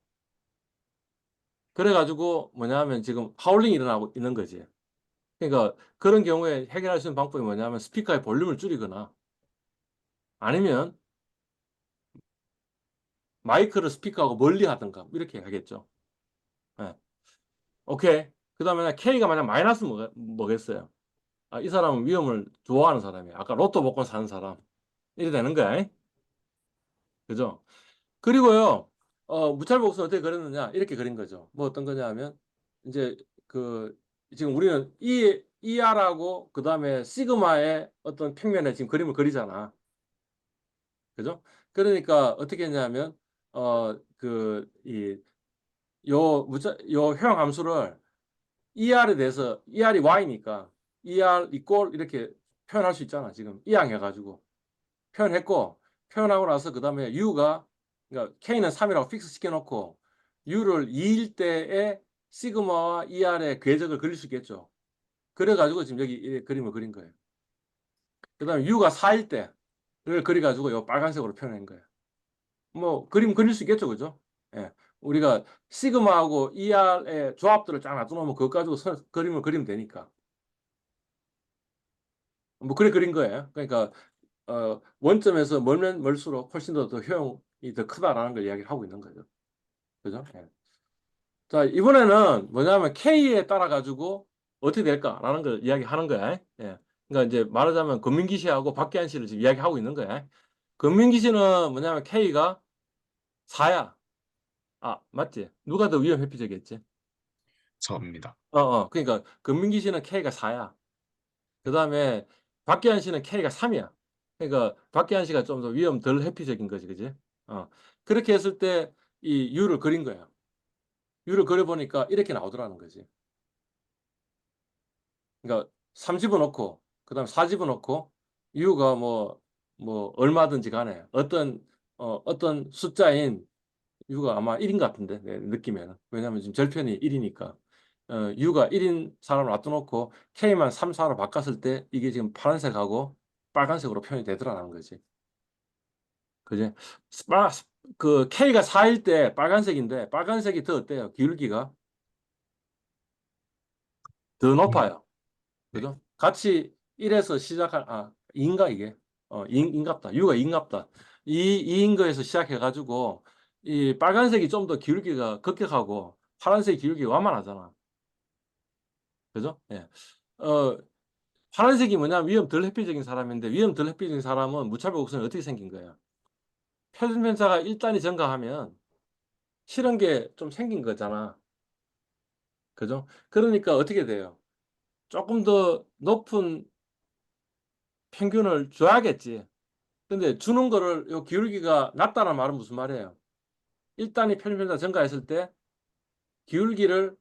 그래가지고 뭐냐면 지금 하울링이 일어나고 있는 거지. 그러니까 그런 경우에 해결할 수 있는 방법이 뭐냐면 스피커의 볼륨을 줄이거나 아니면 마이크를 스피커하고 멀리 하든가 이렇게 하겠죠. 예. 오케이. 그 다음에 K가 만약 마이너스 뭐겠어요? 아, 이 사람은 위험을 좋아하는 사람이야. 아까 로또 복권 사는 사람. 이래 되는 거야. 그죠? 그리고요, 무찰복선 어떻게 그렸느냐? 이렇게 그린 거죠. 뭐 어떤 거냐 하면, 이제 그, 지금 우리는 ER하고 그 다음에 시그마의 어떤 평면에 지금 그림을 그리잖아. 그죠? 그러니까 어떻게 했냐면, 요 효용 함수를 ER에 대해서, ER이 Y니까, ER 이꼴 이렇게 표현할 수 있잖아. 지금 이항해가지고. 표현했고, 표현하고 나서 그 다음에 U가, 그러니까 K는 3이라고 픽스 시켜놓고, U를 2일 때에 시그마와 ER의 궤적을 그릴 수 있겠죠. 그래가지고 지금 여기 이 그림을 그린 거예요. 그 다음에 U가 4일 때를 그려가지고 요 빨간색으로 표현한 거예요. 뭐, 그림 그릴 수 있겠죠. 그죠? 예. 우리가 시그마하고 ER의 조합들을 쫙 놔두면 그것 가지고 그림을 그리면 되니까. 뭐, 그래 그린 거예요. 그러니까, 원점에서 멀면 멀수록 훨씬 더 효용이 더 크다라는 걸 이야기를 하고 있는 거죠. 그죠? 예. 자, 이번에는 뭐냐면 K에 따라 가지고 어떻게 될까라는 걸 이야기하는 거야. 예. 그러니까 이제 말하자면 권민기 씨하고 박기환 씨를 지금 이야기하고 있는 거야. 권민기 씨는 뭐냐면 K가 4야. 아, 맞지? 누가 더 위험 회피적이었지? 저입니다. 그러니까 권민기 씨는 K가 4야. 그 다음에 박기환 씨는 K가 3이야. 그러니까 박기환 씨가 좀 더 위험 덜 회피적인 거지, 그지? 그렇게 했을 때 이 U를 그린 거야. U를 그려보니까 이렇게 나오더라는 거지. 그러니까 3 집어넣고, 그 다음에 4 집어넣고, U가 뭐 얼마든지 간에 어떤 숫자인 U가 아마 1인 것 같은데, 내 느낌에는. 왜냐면 지금 절편이 1이니까. U가 1인 사람을 놔둬놓고 K만 3, 4로 바꿨을 때 이게 지금 파란색하고 빨간색으로 표현이 되더라는 거지. 그지? 빠- 그 K가 4일 때 빨간색인데 빨간색이 더 어때요? 기울기가 더 높아요. 네. 그죠? 같이 1에서 시작한, 2인가 이게? 2인갑다. U가 2인갑다. 이인 거에서 시작해가지고 이 빨간색이 좀 더 기울기가 급격하고 파란색 기울기가 완만하잖아. 그죠? 예. 어, 파란색이 뭐냐면 위험 덜 회피적인 사람인데 위험 덜 회피적인 사람은 무차별 곡선이 어떻게 생긴 거예요? 표준편차가 1단위 증가하면 싫은 게 좀 생긴 거잖아. 그죠? 그러니까 어떻게 돼요? 조금 더 높은 평균을 줘야겠지. 근데 주는 거를 요 기울기가 낮다는 말은 무슨 말이에요? 1단위 표준편차 증가했을 때 기울기를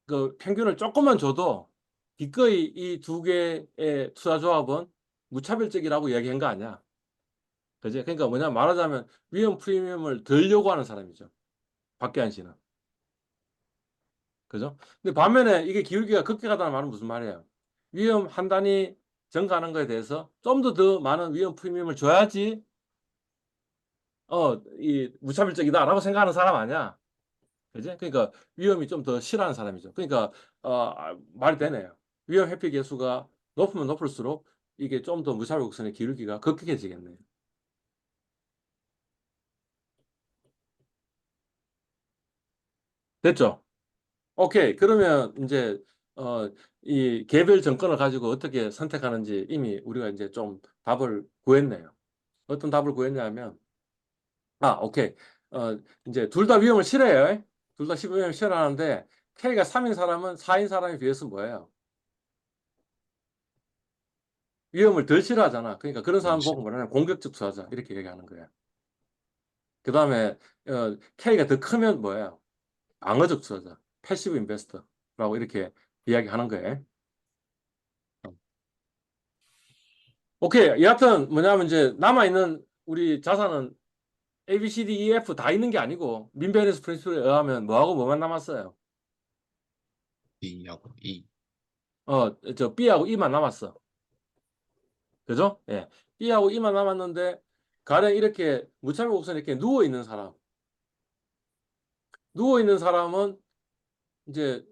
그 평균을 조금만 줘도 기꺼이 이 두 개의 투자 조합은 무차별적이라고 이야기한 거 아니야. 그지? 그러니까 뭐냐 말하자면 위험 프리미엄을 덜 요구하는 사람이죠. 박계한 씨는. 그죠? 근데 반면에 이게 기울기가 급격하다는 말은 무슨 말이에요? 위험 한 단위 증가하는 거에 대해서 좀 더 많은 위험 프리미엄을 줘야지 이 무차별적이다라고 생각하는 사람 아니야. 그지? 그러니까 위험이 좀 더 싫어하는 사람이죠. 그러니까 말이 되네요. 위험 회피 계수가 높으면 높을수록 이게 좀 더 무차별 곡선의 기울기가 급격해지겠네요. 됐죠? 오케이. 그러면 이제 이 개별 정권을 가지고 어떻게 선택하는지 이미 우리가 이제 좀 답을 구했네요. 어떤 답을 구했냐면 오케이. 이제 둘 다 위험을 싫어해요. 둘 다 위험을 싫어하는데 K가 3인 사람은 4인 사람에 비해서 뭐예요? 위험을 덜 싫어하잖아. 그러니까 그런 사람 그렇지. 보고 뭐냐면 공격적 투자자 이렇게 얘기하는 거야. 그 다음에 K가 더 크면 뭐야? 방어적 투자자, 패시브 인베스터라고 이렇게 이야기하는 거예요. 오케이. 여하튼 뭐냐면 이제 남아있는 우리 자산은 A, B, C, D, E, F 다 있는 게 아니고 민베리스 프린시플에 의하면 뭐하고 뭐만 남았어요? B하고 E. 저 B하고 E만 남았어. 그죠? 예. B하고 E만 남았는데 가령 이렇게 무차별 곡선에 이렇게 누워 있는 사람은 이제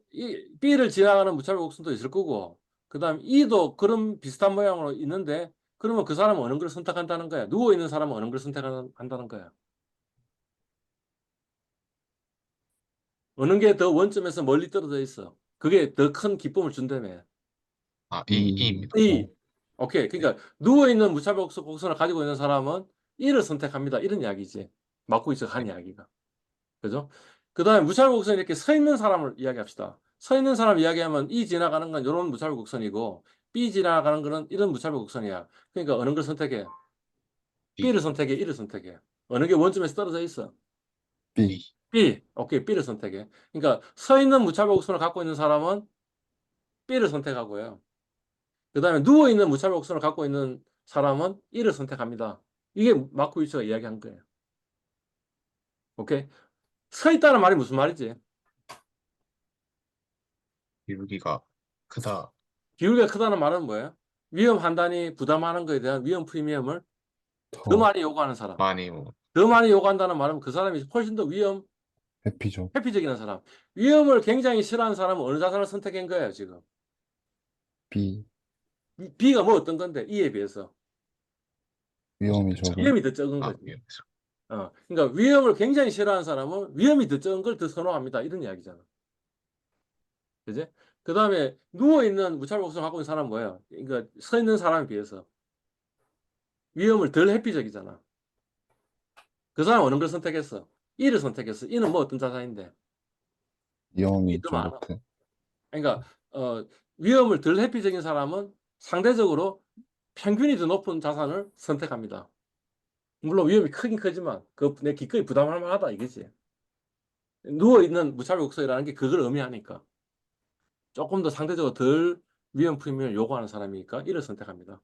B를 지나가는 무차별 곡선도 있을 거고 그다음 E도 그런 비슷한 모양으로 있는데 그러면 그 사람은 어느 걸 선택한다는 거야? 누워 있는 사람은 어느 걸 선택한다는 거야? 어느 게 더 원점에서 멀리 떨어져 있어? 그게 더 큰 기쁨을 준다며. E입니다. E. 오케이. 그러니까 누워있는 무차별 곡선을 가지고 있는 사람은 E를 선택합니다. 이런 이야기지. 막고 있어 한 이야기가. 그죠? 그 다음에 무차별 곡선에 이렇게 서 있는 사람을 이야기합시다. 서 있는 사람 이야기하면 E 지나가는 건 이런 무차별 곡선이고 B 지나가는 거는 이런 무차별 곡선이야. 그러니까 어느 걸 선택해? B를 선택해? E를 선택해? 어느 게 원점에서 떨어져 있어? B. B. 오케이. B를 선택해. 그러니까 서 있는 무차별 곡선을 갖고 있는 사람은 B를 선택하고요. 그 다음에 누워있는 무차별 곡선을 갖고 있는 사람은 E를 선택합니다. 이게 마크위츠가 이야기한 거예요. 오케이? 서 있다는 말이 무슨 말이지? 기울기가 크다. 기울기가 크다는 말은 뭐예요? 위험 판단이 부담하는 것에 대한 위험 프리미엄을 더 더 많이 요구하는 사람. 많이 뭐 더 많이 요구한다는 말은 그 사람이 훨씬 더 위험 회피죠. 회피적인 사람. 위험을 굉장히 싫어하는 사람은 어느 자산을 선택한 거예요, 지금? B. B가 뭐 어떤 건데, E에 비해서. 위험이 괜찮아. 적은 위험이 더 적은 거지. 위험해서. 그러니까 위험을 굉장히 싫어하는 사람은 위험이 더 적은 걸 더 선호합니다. 이런 이야기잖아. 그지? 그 다음에 누워있는 무차별 곡선을 갖고 있는 사람은 뭐예요? 그러니까 서 있는 사람에 비해서 위험을 덜 회피적이잖아. 그 사람은 어느 걸 선택했어? E를 선택했어. E는 뭐 어떤 자산인데? 위험이 더 좀 많아. 높은 그러니까 위험을 덜 회피적인 사람은 상대적으로 평균이 더 높은 자산을 선택합니다. 물론 위험이 크긴 크지만 내 기꺼이 부담할 만하다 이거지. 누워있는 무차별 곡선이라는 게 그걸 의미하니까. 조금 더 상대적으로 덜 위험 프리미엄을 요구하는 사람이니까 이를 선택합니다.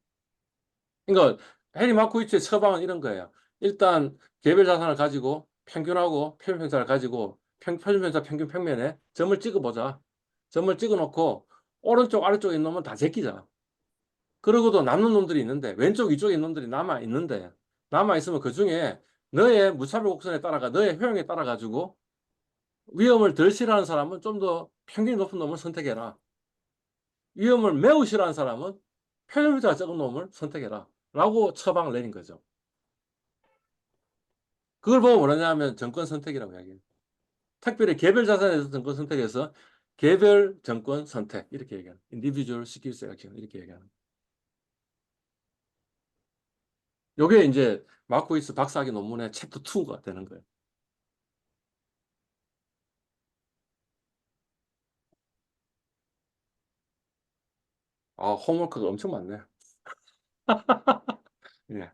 그러니까 해리 마코이츠의 처방은 이런 거예요. 일단 개별 자산을 가지고 평균하고 표준편차를 가지고 표준편차 평균 평면에 점을 찍어보자. 점을 찍어놓고 오른쪽 아래쪽에 있는 놈은 다 제끼자. 그러고도 남는 놈들이 있는데 왼쪽 위쪽에 있는 놈들이 남아있는데 남아있으면 그 중에 너의 무차별 곡선에 따라가 너의 효용에 따라 가지고 위험을 덜 싫어하는 사람은 좀 더 평균이 높은 놈을 선택해라. 위험을 매우 싫어하는 사람은 표준편차가 적은 놈을 선택해라. 라고 처방을 내린 거죠. 그걸 보고 뭐냐면 정권 선택이라고 이야기해요. 특별히 개별 자산에 대해서 정권 선택해서 개별 정권 선택 이렇게 얘기하는 individual security selection 이렇게 얘기하는 요게 이제 마코이스 박사학위 논문의 챕터 2가 되는 거예요. 홈워크가 엄청 많네. 예.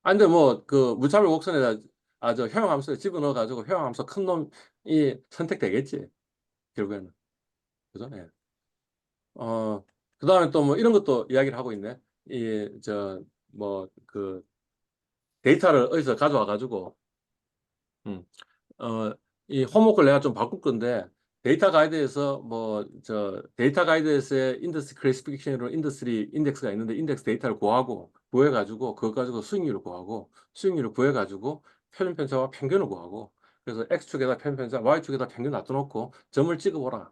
근데 뭐 그 무차별 곡선에다 저 효용함수에 집어넣어 가지고 효용함수 큰 놈이 선택되겠지. 결국에는. 그죠? 예. 그다음에 또 뭐 이런 것도 이야기를 하고 있네. 그 데이터를 어디서 가져와 가지고 음, 이 홈워크를 내가 좀 바꿀 건데 데이터 가이드에서의 인더스트리 클래시피케이션으로 인더스트리 인덱스가 있는데 인덱스 데이터를 구해 가지고 그거 가지고 수익률을 구해 가지고 표준 편차와 평균을 구하고 그래서 x축에다 표준 편차, y축에다 평균 놔둬놓고 점을 찍어보라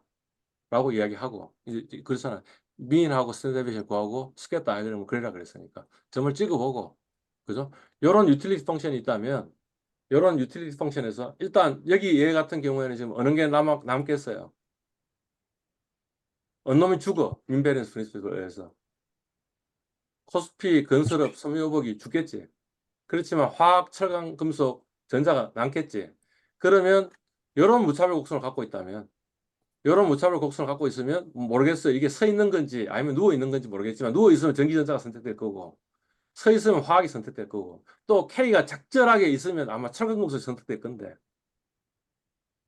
라고 이야기하고 이제 그렇잖아. 미인하고 스탠다드 디비에이션 구하고 스퀘어 다이어그램을 그리라 그랬으니까 점을 찍어보고 그죠? 요런 유틸리티 펑션이 있다면 이런 유틸리티 펑션에서 일단 여기 얘 같은 경우에는 지금 어느 게 남겠어요? 어느 놈이 죽어? 인베런스 프린시플에 의해서. 코스피, 건설업, 섬유유복이 죽겠지. 그렇지만 화학, 철강, 금속, 전자가 남겠지. 그러면 이런 무차별 곡선을 갖고 있다면 이런 무차별 곡선을 갖고 있으면 모르겠어요. 이게 서 있는 건지 아니면 누워 있는 건지 모르겠지만 누워 있으면 전기전자가 선택될 거고 서 있으면 화학이 선택될 거고 또 K가 적절하게 있으면 아마 철근금속이 선택될 건데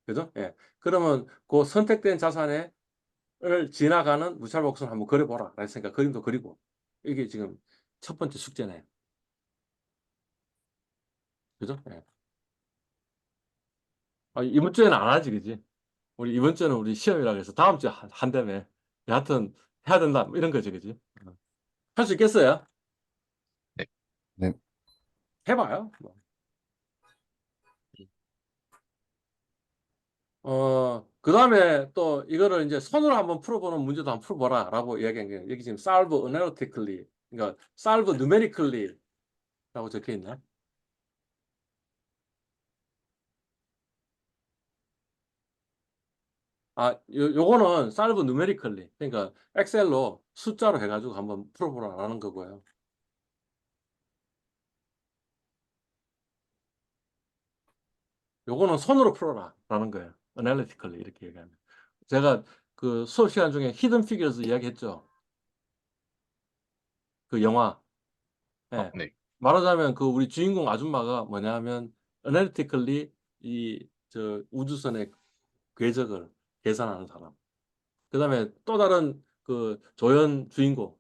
그죠? 예. 그러면 그 선택된 자산을 지나가는 무차별 곡선을 한번 그려보라. 그랬으니까 그림도 그리고 이게 지금 첫 번째 숙제네. 그죠? 예. 이번 주에는 안 하지, 그지? 우리 이번 주에는 우리 시험이라고 해서 다음 주에 한다며. 여하튼 해야 된다. 뭐 이런 거지, 그지? 할 수 있겠어요? 네. 네. 해봐요. 뭐. 그 다음에 또 이거를 이제 손으로 한번 풀어보는 문제도 한번 풀어보라 라고 이야기한 게 여기 지금 solve analytically 그러니까 solve numerically 라고 적혀 있네. 요거는 solve numerically 그러니까 엑셀로 숫자로 해가지고 한번 풀어보라라는 거고요. 요거는 손으로 풀어라라는 거예요. analytically 이렇게 얘기하면. 제가 그 수업 시간 중에 hidden figures 이야기했죠. 그 영화. 예. 네. 말하자면 그 우리 주인공 아줌마가 뭐냐면 analytically 이 저 우주선의 궤적을 계산하는 사람. 그다음에 또 다른 그 조연 주인공.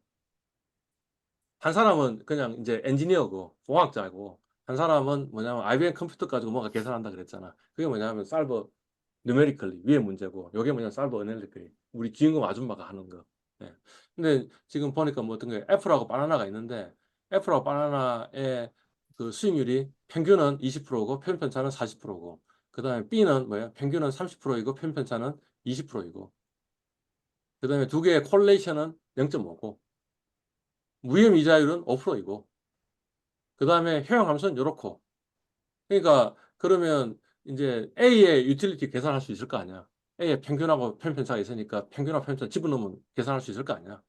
한 사람은 그냥 이제 엔지니어고 공학자고 한 사람은 뭐냐면 IBM 컴퓨터 가지고 뭔가 계산한다 그랬잖아. 그게 뭐냐면 solve numerically 위의 문제고 요게 뭐냐면 solve analytically 우리 주인공 아줌마가 하는 거. 예. 근데 지금 보니까 뭐 어떤 게 애플하고 바나나가 있는데 애플하고 바나나의 그 수익률이 평균은 20%고 편차는 40%고 그다음에 B는 뭐야? 평균은 30%이고 편차는 20%이고 그다음에 두 개의 콜레이션은 0.5고 무혐 이자율은 5%이고 그 다음에 효용함수는 요렇고 그러니까 그러면 이제 A의 유틸리티 계산할 수 있을 거 아니야. A의 평균하고 편차가 있으니까 평균하고 편차 집어넣으면 계산할 수 있을 거 아니야.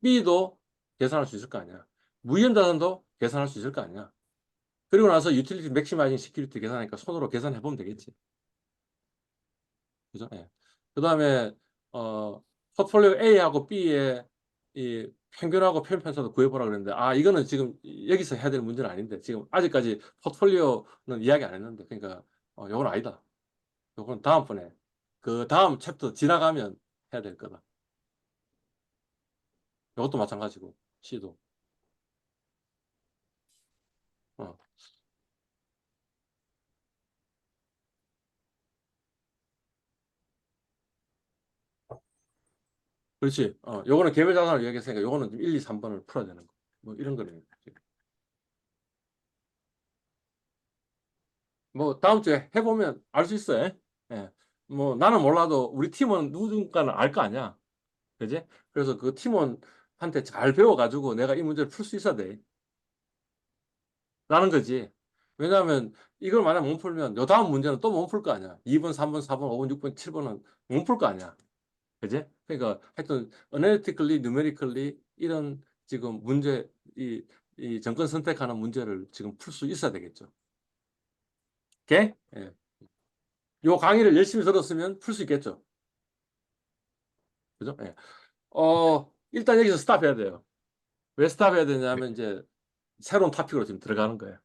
B도 계산할 수 있을 거 아니야. 무위험 자산도 계산할 수 있을 거 아니야. 그리고 나서 유틸리티 맥시마이징 시큐리티 계산하니까 손으로 계산해 보면 되겠지. 그죠? 예. 그 다음에 포트폴리오 A하고 B의 이 평균하고 편차도 구해보라 그랬는데 이거는 지금 여기서 해야 될 문제는 아닌데 지금 아직까지 포트폴리오는 이야기 안 했는데 그러니까 요건 아니다. 요건 다음번에 그 다음 챕터 지나가면 해야 될 거다. 요것도 마찬가지고 C도 어. 그렇지. 요거는 개별 자산을 이야기했으니까 요거는 좀 1, 2, 3번을 풀어야 되는 거. 뭐 이런 거네요. 뭐 다음 주에 해보면 알 수 있어요. 예. 뭐 나는 몰라도 우리 팀원 누군가는 알 거 아니야. 그지? 그래서 그 팀원한테 잘 배워가지고 내가 이 문제를 풀 수 있어야 돼. 라는 거지. 왜냐하면 이걸 만약 못 풀면 요 다음 문제는 또 못 풀 거 아니야. 2번, 3번, 4번, 5번, 6번, 7번은 못 풀 거 아니야. 그지? 그러니까 하여튼 analytically, numerically 이런 지금 문제 이 정권 선택하는 문제를 지금 풀 수 있어야 되겠죠. 오케이? 예. 요 강의를 열심히 들었으면 풀 수 있겠죠. 그죠? 예. 일단 여기서 스탑해야 돼요. 왜 스탑해야 되냐면 이제 새로운 토픽으로 지금 들어가는 거예요.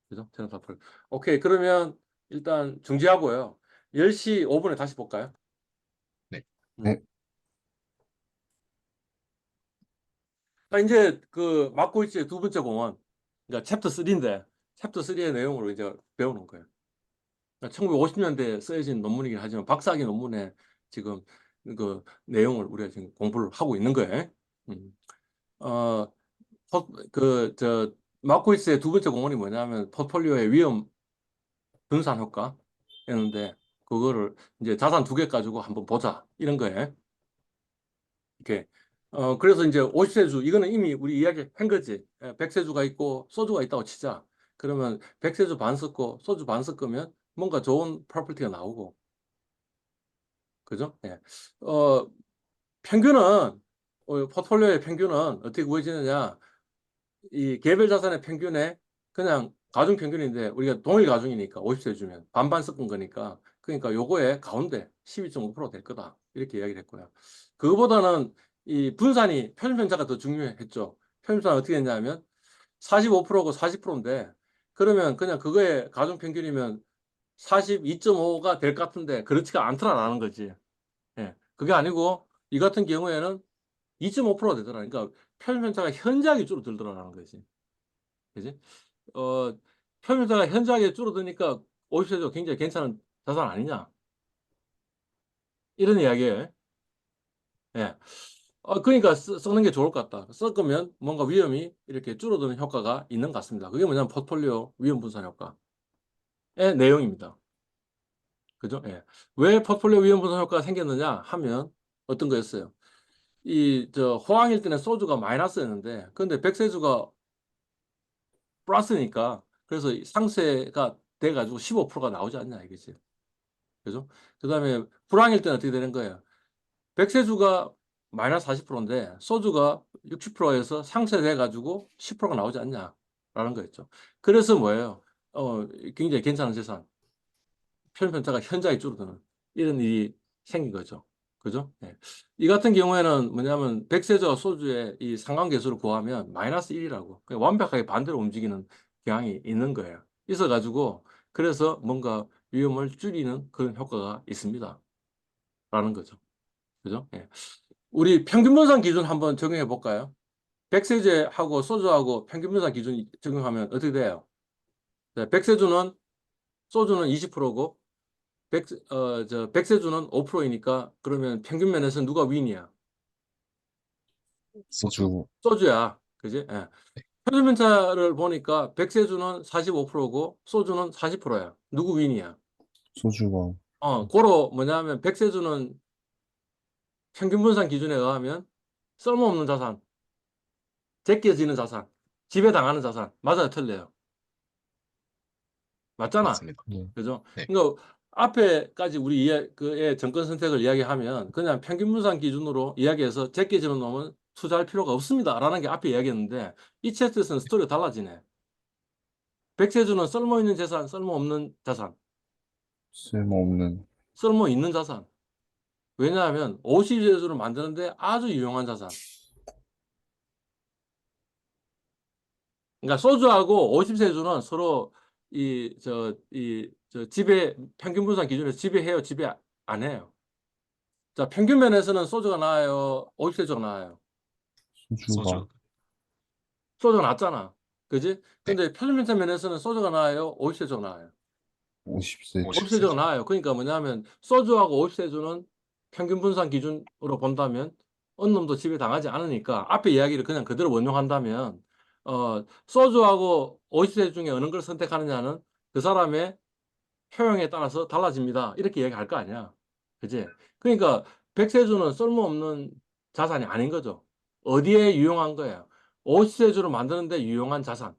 그죠? 새로운 토픽. 오케이. 그러면 일단 중지하고요. 10시 5분에 다시 볼까요? 네. 네. 이제 그 마코이치의 두 번째 공원. 그러니까 챕터 3인데 챕터 3의 내용으로 이제 배우는 거예요. 1950년대에 쓰여진 논문이긴 하지만 박사학위 논문에 지금 그 내용을 우리가 지금 공부를 하고 있는 거예요. 음. 마코이츠의 두 번째 공헌이 뭐냐면 포트폴리오의 위험 분산 효과였는데 그거를 이제 자산 두 개 가지고 한번 보자 이런 거예요. 이렇게 그래서 이제 50세주 이거는 이미 우리 이야기 한 거지. 100세주가 있고 소주가 있다고 치자. 그러면 100세주 반 섞고 소주 반 섞으면 뭔가 좋은 프로퍼티가 나오고 그죠? 예. 평균은 포트폴리오의 평균은 어떻게 구해지느냐? 이 개별 자산의 평균에 그냥 가중 평균인데 우리가 동일 가중이니까 50세 주면 반반 섞은 거니까 그러니까 요거의 가운데 12.5%될 거다. 이렇게 이야기를 했고요. 그거보다는 이 분산이 편입편차가 더 중요했죠. 편입편차가 어떻게 됐냐면 45%고 40%인데 그러면 그냥 그거의 가중평균이면 42.5가 될 것 같은데 그렇지가 않더라라는 거지. 예. 그게 아니고 이 같은 경우에는 2.5%가 되더라. 그러니까 편입편차가 현저하게 줄어들더라라는 거지. 그지? 편입편차가 현저하게 줄어드니까 50세도 굉장히 괜찮은 자산 아니냐? 이런 이야기예요. 예. 그러니까 섞는 게 좋을 것 같다. 섞으면 뭔가 위험이 이렇게 줄어드는 효과가 있는 것 같습니다. 그게 뭐냐면 포트폴리오 위험 분산 효과의 내용입니다. 그죠? 예. 왜 포트폴리오 위험 분산 효과가 생겼느냐 하면 어떤 거였어요? 호황일 때는 소주가 마이너스였는데, 근데 백세주가 플러스니까, 그래서 상세가 돼가지고 15%가 나오지 않냐, 이거지. 그죠? 그 다음에 불황일 때는 어떻게 되는 거예요? 백세주가 마이너스 40%인데 소주가 60%에서 상쇄돼가지고 10%가 나오지 않냐라는 거였죠. 그래서 뭐예요? 굉장히 괜찮은 재산, 편입편차가 현저하게 줄어드는 이런 일이 생긴 거죠. 그죠? 예. 이 같은 경우에는 뭐냐면 백세주와 소주의 이 상관계수를 구하면 마이너스 1이라고 완벽하게 반대로 움직이는 경향이 있는 거예요. 있어가지고 그래서 뭔가 위험을 줄이는 그런 효과가 있습니다. 라는 거죠. 그죠? 예. 우리 평균분산 기준 한번 적용해 볼까요? 백세제하고 소주하고 평균분산 기준 적용하면 어떻게 돼요? 네, 백세주는 소주는 20%고 백세주는 5%이니까 그러면 평균면에서 누가 윈이야? 소주, 소주야. 그지? 예. 평균면차를 보니까 백세주는 45%고 소주는 40%야. 누구 윈이야? 소주가, 고로 뭐냐면 백세주는 평균분산 기준에 의하면 쓸모없는 자산, 제껴지는 자산, 지배당하는 자산. 맞아요, 틀려요? 맞잖아. 맞습니다. 네. 그죠? 네. 그러니까 앞에까지 우리 그의 정권 선택을 이야기하면 그냥 평균분산 기준으로 이야기해서 제껴지는 놈은 투자할 필요가 없습니다라는 게 앞에 이야기했는데 이 챕터에서는 스토리가 달라지네. 백세주는 쓸모있는 재산, 쓸모없는 자산, 쓸모없는, 쓸모있는 자산. 왜냐하면 50세주를 만드는데 아주 유용한 자산. 그러니까 소주하고 50세주는 서로 지배, 평균분산 기준에서 지배해요, 지배 안 해요. 자, 평균 면에서는 소주가 나아요, 50세주가 나아요. 소주가, 소주. 소주가 낫잖아. 그지? 네. 근데 편집면차 면에서는 소주가 나아요, 50세주가 나아요. 50세, 50세주가 나아요. 그러니까 뭐냐면 소주하고 50세주는 평균 분산 기준으로 본다면 어느 놈도 지배당하지 않으니까 앞에 이야기를 그냥 그대로 원용한다면 소주하고 50세주 중에 어느 걸 선택하느냐는 그 사람의 효용에 따라서 달라집니다. 이렇게 이야기할 거 아니야. 그지? 그러니까 백세주는 쓸모없는 자산이 아닌 거죠. 어디에 유용한 거예요? 50세주를 만드는데 유용한 자산인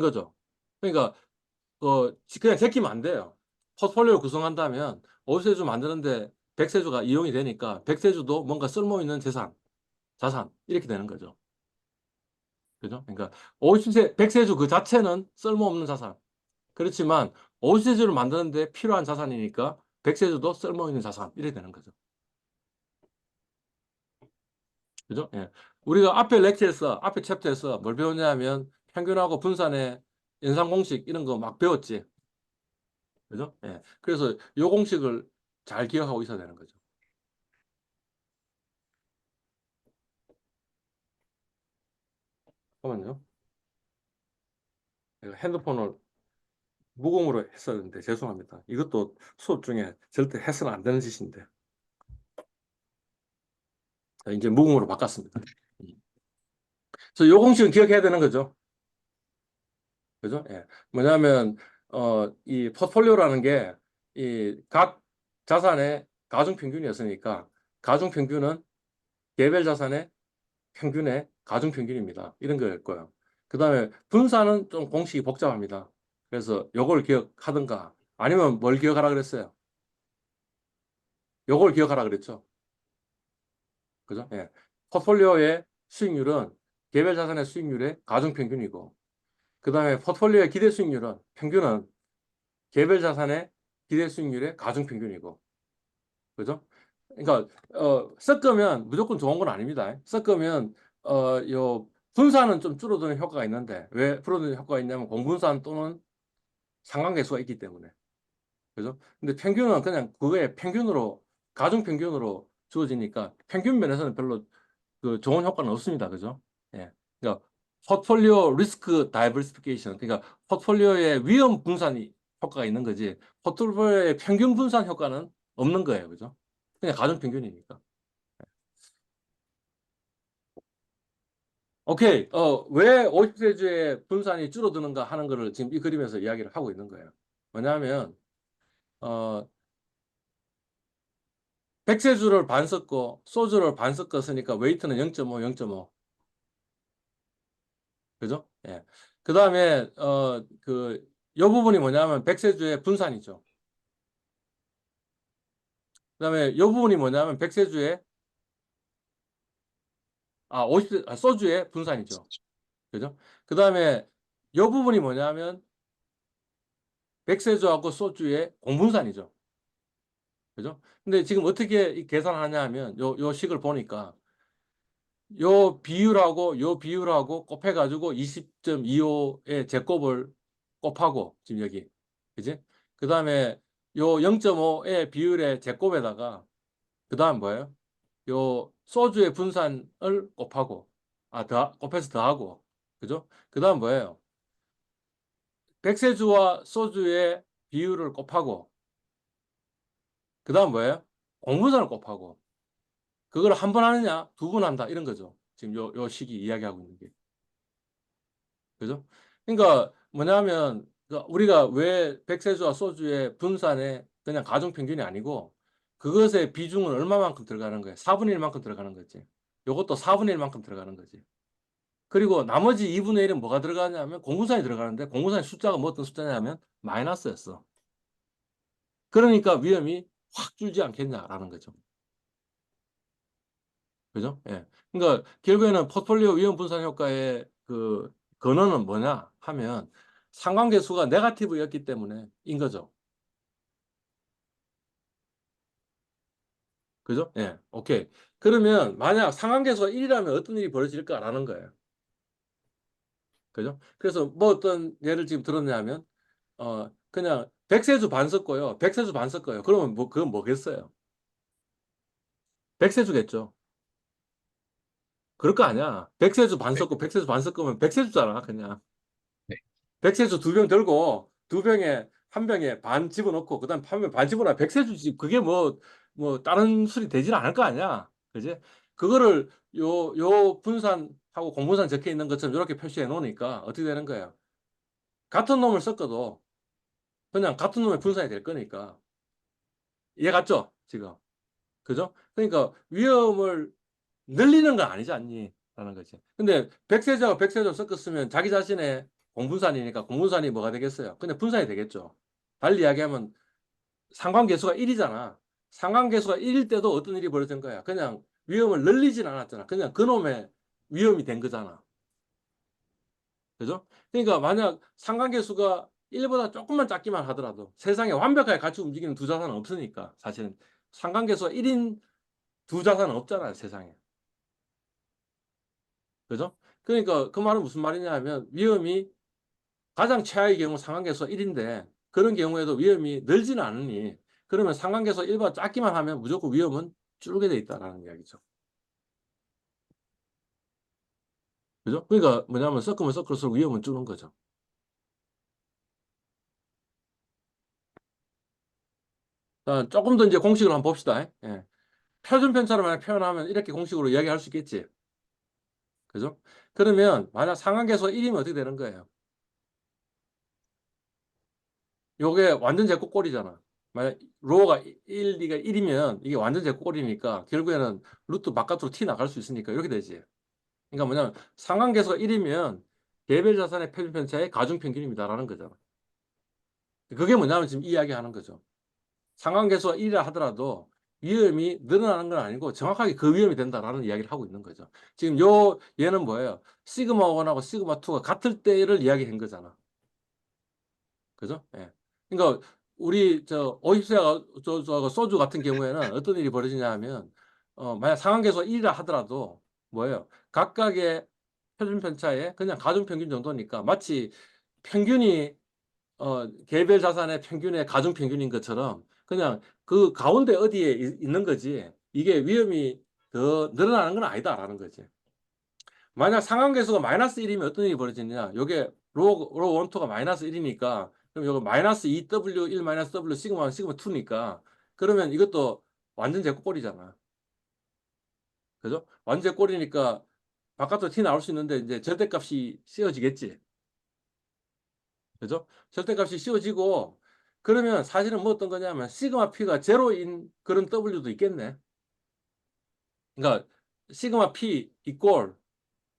거죠. 그러니까 그냥 제끼면 안 돼요. 포트폴리오를 구성한다면 50세주 만드는데 100세주가 이용이 되니까 100세주도 뭔가 쓸모있는 자산 이렇게 되는 거죠. 그죠? 그러니까 100세주 그 자체는 쓸모없는 자산. 그렇지만 50세주를 만드는데 필요한 자산이니까 100세주도 쓸모있는 자산 이렇게 되는 거죠. 그죠? 예. 우리가 앞에 챕터에서 뭘 배웠냐면 평균하고 분산의 연산 공식 이런 거 막 배웠지. 그죠? 예. 그래서 요 공식을 잘 기억하고 있어야 되는 거죠. 잠깐만요. 내가 핸드폰을 무공으로 했었는데 죄송합니다. 이것도 수업 중에 절대 해서는 안 되는 짓인데. 자, 이제 무공으로 바꿨습니다. 그래서 요 공식은 기억해야 되는 거죠. 그죠? 예. 뭐냐면, 이 포트폴리오라는 게, 이 각 자산의 가중평균이었으니까, 가중평균은 개별 자산의 평균의 가중평균입니다. 이런 거였고요. 그 다음에 분산은 좀 공식이 복잡합니다. 그래서 요걸 기억하든가, 아니면 뭘 기억하라 그랬어요? 요걸 기억하라 그랬죠. 그죠? 예. 포트폴리오의 수익률은 개별 자산의 수익률의 가중평균이고, 그 다음에 포트폴리오의 기대 수익률은 평균은 개별 자산의 기대 수익률의 가중평균이고. 그죠? 그러니까 섞으면 무조건 좋은 건 아닙니다. 섞으면 요 분산은 좀 줄어드는 효과가 있는데 왜 줄어드는 효과가 있냐면 공분산 또는 상관계수가 있기 때문에. 그죠? 근데 평균은 그냥 그거의 평균으로 가중평균으로 주어지니까 평균 면에서는 별로 그 좋은 효과는 없습니다. 그죠? 예. 그러니까 포트폴리오 리스크 다이버시피케이션, 그러니까 포트폴리오의 위험 분산이 효과가 있는 거지 포트폴리오의 평균 분산 효과는 없는 거예요. 그죠? 그냥 가중평균이니까. 오케이. 왜 50세주의 분산이 줄어드는가 하는 거를 지금 이 그림에서 이야기를 하고 있는 거예요. 뭐냐면, 어, 백세주를 반 섞고 소주를 반 섞었으니까 웨이트는 0.5, 0.5. 그죠? 예. 그 다음에, 요 부분이 뭐냐면 백세주의 분산이죠. 그 다음에 요 부분이 뭐냐면 백세주의, 소주의 분산이죠. 그죠? 그 다음에 요 부분이 뭐냐면 백세주하고 소주의 공분산이죠. 그죠? 근데 지금 어떻게 이 계산하냐 하면 요 식을 보니까 요 비율하고 곱해가지고 20.25의 제곱을 곱하고 지금 여기. 그지? 그 다음에 요 0.5의 비율의 제곱에다가 그 다음 뭐예요? 요 소주의 분산을 곱하고 곱해서 더하고. 그죠? 그 다음 뭐예요? 백세주와 소주의 비율을 곱하고 그 다음 뭐예요? 공분산을 곱하고 그걸 한 번 하느냐, 두 번 한다, 이런 거죠. 지금 요 시기 이야기하고 있는 게. 그죠? 그러니까 뭐냐면, 우리가 왜 백세주와 소주의 분산에 그냥 가중평균이 아니고, 그것의 비중은 얼마만큼 들어가는 거예요? 4분의 1만큼 들어가는 거지. 요것도 4분의 1만큼 들어가는 거지. 그리고 나머지 2분의 1은 뭐가 들어가냐면 공분산이 들어가는데, 공분산의 숫자가 뭐 어떤 숫자냐면 마이너스였어. 그러니까 위험이 확 줄지 않겠냐라는 거죠. 그죠? 예. 그러니까 결국에는 포트폴리오 위험 분산 효과의 그 근원은 뭐냐 하면 상관계수가 네거티브였기 때문에인 거죠. 그죠? 예. 오케이. 그러면 만약 상관계수가 1이라면 어떤 일이 벌어질까라는 거예요. 그죠? 그래서 뭐 어떤 예를 지금 들었냐면 그냥 백세주 반 섞고요. 백세주 반 섞어요. 그러면 뭐 그건 뭐겠어요? 백세주겠죠. 그럴 거 아니야. 백세주 반 네. 섞고 백세주 반 섞으면 백세주잖아, 그냥. 네. 백세주 2병 들고 2병에 한 병에 반 집어넣고 그다음 판매 반 집어넣어 백세주지 그게 뭐 다른 술이 되질 않을 거 아니야. 그지? 그거를 요 분산하고 공분산 적혀 있는 것처럼 이렇게 표시해 놓으니까 어떻게 되는 거예요? 같은 놈을 섞어도 그냥 같은 놈의 분산이 될 거니까 이해 갔죠? 지금. 그죠? 그러니까 위험을 늘리는 건 아니지 않니? 라는 거지. 근데 백세자와 백세자 섞었으면 자기 자신의 공분산이니까 공분산이 뭐가 되겠어요? 그냥 분산이 되겠죠. 달리 이야기하면 상관계수가 1이잖아. 상관계수가 1일 때도 어떤 일이 벌어진 거야? 그냥 위험을 늘리진 않았잖아. 그냥 그놈의 위험이 된 거잖아. 그죠? 그러니까 만약 상관계수가 1보다 조금만 작기만 하더라도 세상에 완벽하게 같이 움직이는 두 자산은 없으니까 사실은 상관계수가 1인 두 자산은 없잖아요, 세상에. 그죠? 그러니까 그 말은 무슨 말이냐 하면 위험이 가장 최하의 경우 상관계수가 1인데 그런 경우에도 위험이 늘지는 않으니 그러면 상관계수가 1보다 작기만 하면 무조건 위험은 줄게 돼 있다라는 이야기죠. 그죠? 그러니까 뭐냐면 섞으면 섞을수록 위험은 줄는 거죠. 자, 조금 더 이제 공식을 한번 봅시다. 예. 표준 편차를 만약 표현하면 이렇게 공식으로 이야기할 수 있겠지. 그죠? 그러면 만약 상관계수가 1이면 어떻게 되는 거예요? 요게 완전 제곱꼴이잖아. 만약 로가 1, 2가 1이면 이게 완전 제곱꼴이니까 결국에는 루트 바깥으로 티 나갈 수 있으니까 이렇게 되지. 그러니까 뭐냐면 상관계수가 1이면 개별 자산의 표준 편차의 가중평균입니다라는 거잖아. 그게 뭐냐면 지금 이야기하는 거죠. 상관계수가 1이라 하더라도 위험이 늘어나는 건 아니고 정확하게 그 위험이 된다라는 이야기를 하고 있는 거죠. 지금 얘는 뭐예요? 시그마 1하고 시그마 2가 같을 때를 이야기한 거잖아. 그죠? 예. 그러니까 우리 저 50세가 저 소주 같은 경우에는 어떤 일이 벌어지냐 하면 만약 상한계수가 1이라 하더라도 뭐예요? 각각의 표준 편차에 그냥 가중 평균 정도니까 마치 평균이 개별 자산의 평균의 가중 평균인 것처럼 그냥 그 가운데 어디에 있는 거지. 이게 위험이 더 늘어나는 건 아니다라는 거지. 만약 상한계수가 마이너스 1이면 어떤 일이 벌어지느냐? 요게 로 원토가 마이너스 1이니까 그럼 요거 마이너스 2W 1 마이너스 W 시그마 1 시그마 2니까 그러면 이것도 완전 제곱꼴이잖아. 그죠? 완전 제곱꼴이니까 바깥으로 티 나올 수 있는데 이제 절대값이 씌워지겠지. 그죠? 절대값이 씌워지고 그러면 사실은 뭐 어떤 거냐면 시그마 P가 제로인 그런 W도 있겠네. 그러니까 시그마 P 이꼴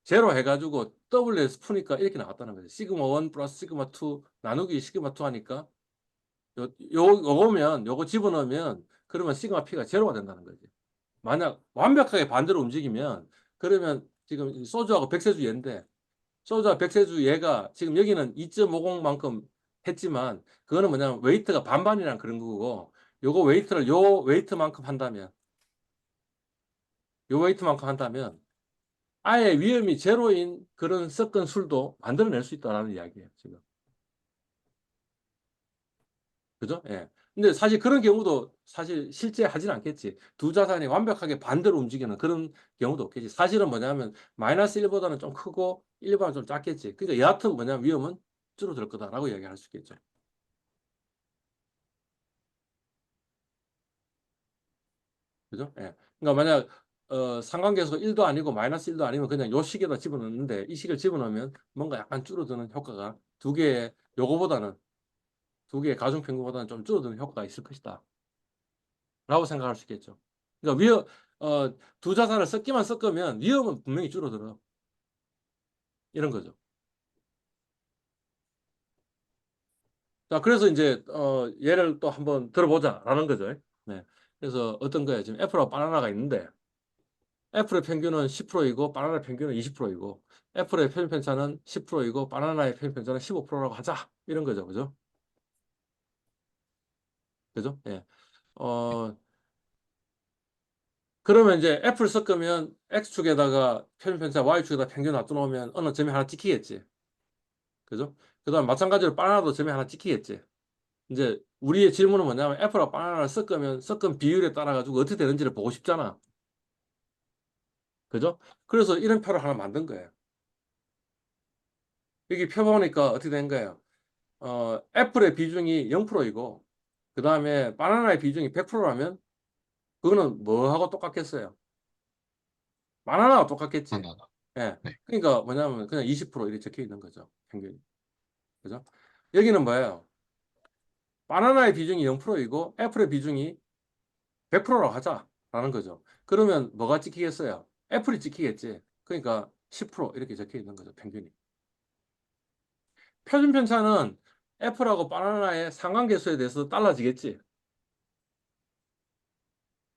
제로 해가지고 W에서 푸니까 이렇게 나왔다는 거죠. 시그마 1 플러스 시그마 2 나누기 시그마 2 하니까 요거 집어넣으면 그러면 시그마 P가 제로가 된다는 거지. 만약 완벽하게 반대로 움직이면 그러면 지금 소주하고 백세주 얘인데 소주와 백세주 얘가 지금 여기는 2.50만큼 했지만 그거는 뭐냐면 웨이트가 반반이란 그런 거고 요거 웨이트를 요 웨이트만큼 한다면 요 웨이트만큼 한다면 아예 위험이 제로인 그런 섞은 술도 만들어낼 수 있다는 이야기예요, 지금. 그죠? 예. 근데 사실 그런 경우도 사실 실제 하진 않겠지. 두 자산이 완벽하게 반대로 움직이는 그런 경우도 없겠지. 사실은 뭐냐면 마이너스 1보다는 좀 크고 1보다는 좀 작겠지. 그러니까 여하튼 뭐냐면 위험은 줄어들 거다라고 이야기할 수 있겠죠. 그죠? 예. 그러니까 만약 상관계수가 1도 아니고 마이너스 1도 아니면 그냥 요 식에다 집어넣는데 이 식을 집어넣으면 뭔가 약간 줄어드는 효과가 두 개의 요거보다는 두 개의 가중평균보다는 좀 줄어드는 효과가 있을 것이다. 라고 생각할 수 있겠죠. 그러니까 두 자산을 섞기만 섞으면 위험은 분명히 줄어들어. 이런 거죠. 자, 그래서 이제 예를 또 한번 들어보자라는 거죠. 네. 그래서 어떤 거예요? 지금 애플하고 바나나가 있는데 애플의 평균은 10%이고 바나나의 평균은 20%이고 애플의 평균 편차는 10%이고 바나나의 평균 편차는 15%라고 하자. 이런 거죠. 그죠? 그죠? 예. 그러면 이제 애플 섞으면 X축에다가 평균 편차 Y축에다 평균 놔두놓으면 어느 점이 하나 찍히겠지. 그죠? 그 다음 마찬가지로 바나나도 점이 하나 찍히겠지. 이제 우리의 질문은 뭐냐면 애플하고 바나나를 섞으면 섞은 비율에 따라 가지고 어떻게 되는지를 보고 싶잖아. 그죠? 그래서 이런 표를 하나 만든 거예요. 여기 표 보니까 어떻게 된 거예요? 애플의 비중이 0%이고 그 다음에 바나나의 비중이 100%라면 그거는 뭐하고 똑같겠어요? 바나나와 똑같겠지. 하나. 예. 네. 그러니까 뭐냐면 그냥 20% 이렇게 적혀 있는 거죠. 평균이. 그죠? 여기는 뭐예요? 바나나의 비중이 0%이고 애플의 비중이 100%라고 하자라는 거죠. 그러면 뭐가 찍히겠어요? 애플이 찍히겠지. 그러니까 10% 이렇게 적혀 있는 거죠. 평균이. 표준 편차는 애플하고 바나나의 상관계수에 대해서 달라지겠지.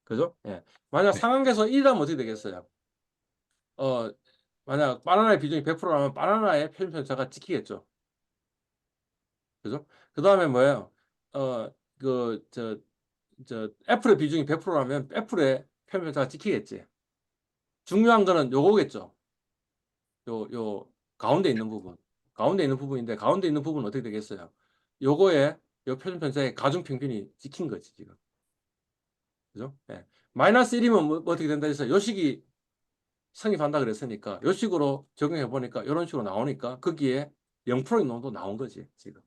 그죠? 예. 만약 네. 상관계수가 1이라면 어떻게 되겠어요? 어, 만약 바나나의 비중이 100%라면 바나나의 표준 편차가 찍히겠죠. 그죠? 그 다음에 뭐예요? 어, 그, 애플의 비중이 100%라면 애플의 표준 편차가 찍히겠지. 중요한 거는 요거겠죠. 요 가운데 있는 부분. 가운데 있는 부분인데 가운데 있는 부분은 어떻게 되겠어요? 요거에 요 표준 편차의 가중 평균이 찍힌 거지, 지금. 그죠? 예. 마이너스 1이면 뭐 어떻게 된다 해서 요 식이 성립한다 그랬으니까 요 식으로 적용해 보니까 이런 식으로 나오니까 거기에 0%인 놈도 나온 거지, 지금.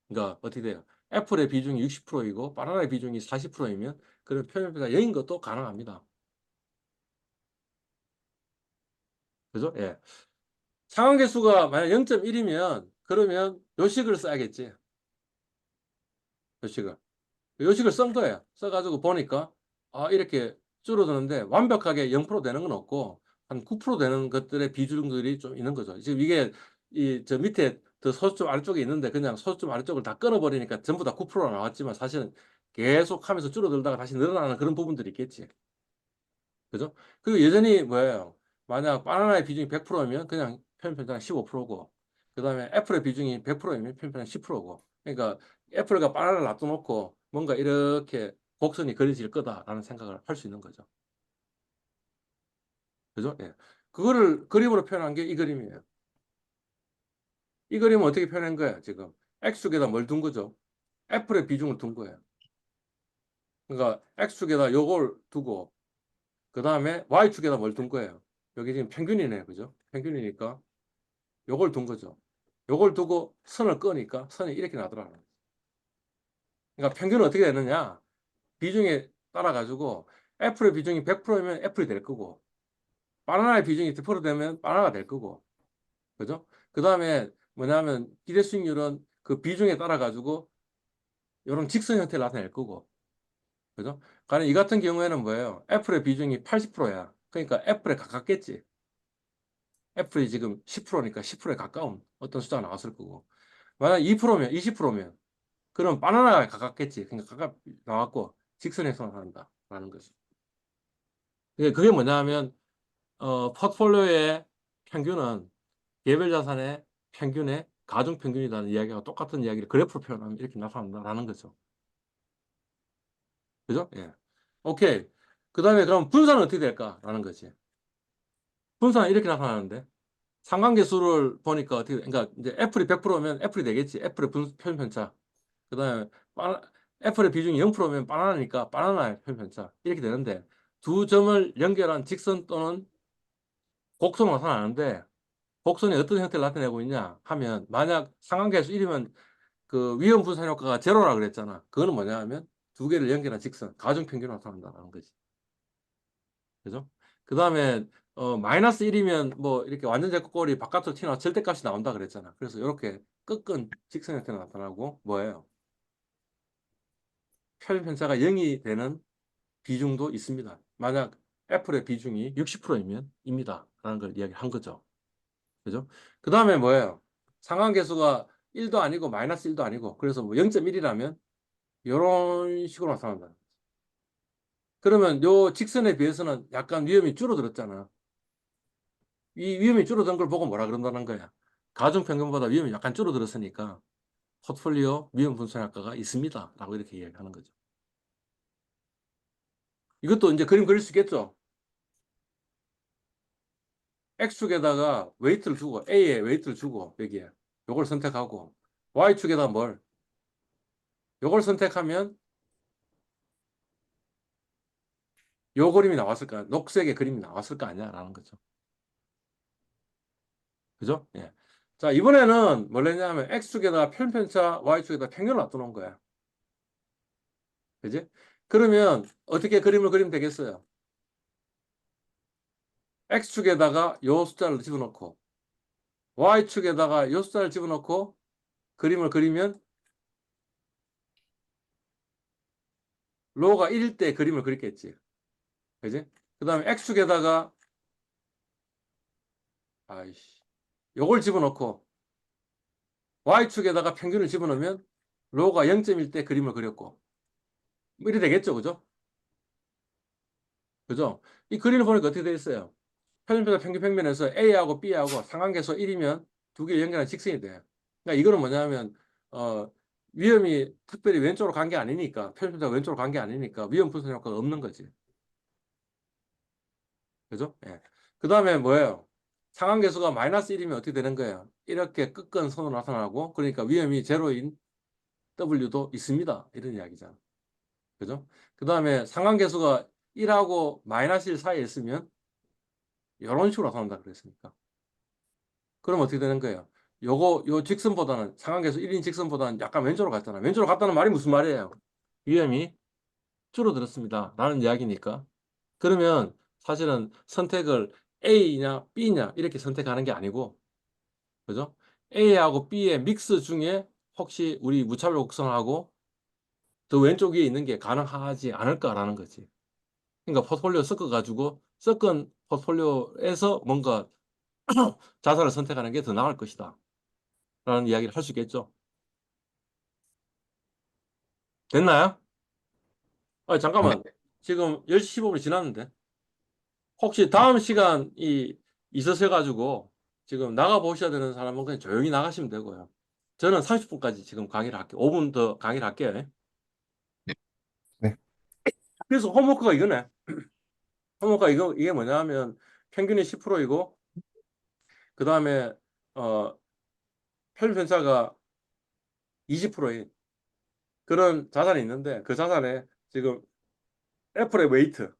그러니까 어떻게 돼요? 애플의 비중이 60%이고 바나나의 비중이 40%이면 그런 표준 편차가 0인 것도 가능합니다. 그죠? 예. 상한계수가 만약 0.1이면 그러면 요식을 써야겠지. 요식을. 요식을 쓴 거예요. 써가지고 보니까 이렇게 줄어드는데 완벽하게 0% 되는 건 없고 한 9% 되는 것들의 비중들이 좀 있는 거죠. 지금 이게 저 밑에 더 소수점 아래쪽에 있는데 그냥 소수점 아래쪽을 다 끊어버리니까 전부 다 9%가 나왔지만 사실은 계속 하면서 줄어들다가 다시 늘어나는 그런 부분들이 있겠지. 그죠? 그리고 여전히 뭐예요? 만약 바나나의 비중이 100%면 그냥 표준 편차는 15%고, 그 다음에 애플의 비중이 100%이면 표준 편차는 10%고. 그러니까 애플과 바나나를 놔둬놓고 뭔가 이렇게 곡선이 그려질 거다라는 생각을 할 수 있는 거죠. 그죠? 예. 그거를 그림으로 표현한 게 이 그림이에요. 이 그림은 어떻게 표현한 거야, 지금? X축에다 뭘 둔 거죠? 애플의 비중을 둔 거예요. 그러니까 X축에다 요걸 두고, 그 다음에 Y축에다 뭘 둔 거예요? 여기 지금 평균이네요. 그죠? 평균이니까 요걸 둔 거죠. 요걸 두고 선을 끄니까 선이 이렇게 나더라고요. 그러니까 평균은 어떻게 되느냐? 비중에 따라 가지고 애플의 비중이 100%면 애플이 될 거고, 바나나의 비중이 100% 되면 바나나가 될 거고, 그죠? 그 다음에 뭐냐면 기대 수익률은 그 비중에 따라 가지고 이런 직선 형태를 나타낼 거고, 그죠? 가령 이 같은 경우에는 뭐예요? 애플의 비중이 80%야. 그러니까 애플에 가깝겠지. 애플이 지금 10%니까 10%에 가까운 어떤 숫자가 나왔을 거고, 만약 2%면 20%면 그럼 바나나가 가깝겠지. 그러니까 가깝 나왔고 직선에서 나타난다라는 거죠. 그게 뭐냐 하면 포트폴리오의 평균은 개별 자산의 평균의 가중 평균이라는 이야기가 똑같은 이야기를 그래프로 표현하면 이렇게 나타난다라는 거죠. 그죠? 예. 오케이. 그 다음에 그럼 분산은 어떻게 될까라는 거지. 분산은 이렇게 나타나는데 상관계수를 보니까 어떻게 그러니까 이제 애플이 100%면 애플이 되겠지. 애플의 표준편차. 그 다음에 애플의 비중이 0%면 바나나니까 바나나의 표준편차. 이렇게 되는데 두 점을 연결한 직선 또는 곡선으로 나타나는데 곡선이 어떤 형태를 나타내고 있냐 하면 만약 상관계수 1이면 그 위험 분산 효과가 제로라 그랬잖아. 그거는 뭐냐 하면 두 개를 연결한 직선, 가중평균으로 나타난다는 거지. 그죠? 그 다음에 마이너스 1이면 뭐 이렇게 완전 제곱꼴이 바깥으로 튀어나와 절대값이 나온다 그랬잖아. 그래서 이렇게 꺾은 직선 형태로 나타나고 뭐예요? 표준편차가 0이 되는 비중도 있습니다. 만약 애플의 비중이 60%이면 입니다. 라는 걸 이야기한 거죠. 그죠? 그 다음에 뭐예요? 상관계수가 1도 아니고 마이너스 1도 아니고 그래서 뭐 0.1이라면 이런 식으로 나타난다. 그러면 요 직선에 비해서는 약간 위험이 줄어들었잖아. 이 위험이 줄어든 걸 보고 뭐라 그런다는 거야? 가중평균보다 위험이 약간 줄어들었으니까 포트폴리오 위험 분산 효과가 있습니다. 라고 이렇게 이야기하는 거죠. 이것도 이제 그림 그릴 수 있겠죠? X축에다가 웨이트를 주고 A에 웨이트를 주고 여기에 요걸 선택하고 Y축에다 뭘? 요걸 선택하면 요 그림이 나왔을까? 녹색의 그림이 나왔을 거 아니야? 라는 거죠. 그죠? 예. 자, 이번에는 뭘 했냐면 X축에다가 편편차, Y축에다 평균을 놔두는 거야. 그지? 그러면 어떻게 그림을 그리면 되겠어요? X축에다가 요 숫자를 집어넣고 Y축에다가 요 숫자를 집어넣고 그림을 그리면 로가 1일 때 그림을 그렸겠지. 그지? 그 다음에 X축에다가 요걸 집어넣고 Y축에다가 평균을 집어넣으면 로가 0.1 때 그림을 그렸고 뭐 이래 되겠죠. 그죠? 그죠? 이 그림을 보니까 어떻게 되어 있어요? 표준편차 평균평면에서 A하고 B하고 상관계수 1이면 두 개 연결한 직선이 돼요. 그러니까 이거는 뭐냐면 위험이 특별히 왼쪽으로 간 게 아니니까 표준편차가 왼쪽으로 간 게 아니니까 위험 분산 효과가 없는 거지. 그죠? 예. 그 다음에 뭐예요? 상관계수가 마이너스 1이면 어떻게 되는 거예요? 이렇게 꺾은 선으로 나타나고 그러니까 위험이 제로인 W도 있습니다. 이런 이야기잖아. 그죠? 그 다음에 상관계수가 1하고 마이너스 1 사이에 있으면 이런 식으로 나타난다 그랬으니까. 그럼 어떻게 되는 거예요? 요 직선보다는 상관계수 1인 직선보다는 약간 왼쪽으로 갔잖아. 왼쪽으로 갔다는 말이 무슨 말이에요? 위험이 줄어들었습니다. 라는 이야기니까. 그러면 사실은 선택을 A냐 B냐 이렇게 선택하는 게 아니고 그죠? A하고 B의 믹스 중에 혹시 우리 무차별 곡선하고 더 왼쪽 위에 있는 게 가능하지 않을까라는 거지. 그러니까 포트폴리오 섞어가지고 섞은 포트폴리오에서 뭔가 자산을 선택하는 게 더 나을 것이다. 라는 이야기를 할 수 있겠죠. 됐나요? 잠깐만. 지금 10시 15분이 지났는데. 혹시 다음 시간이 있으셔가지고 지금 나가 보셔야 되는 사람은 그냥 조용히 나가시면 되고요. 저는 30분까지 지금 강의를 할게요. 5분 더 강의를 할게요. 네. 네. 그래서 홈워크가 이거네. 홈워크가 이게 뭐냐 하면 평균이 10%이고 그 다음에 편차가 20%인 그런 자산이 있는데 그 자산에 지금 애플의 웨이트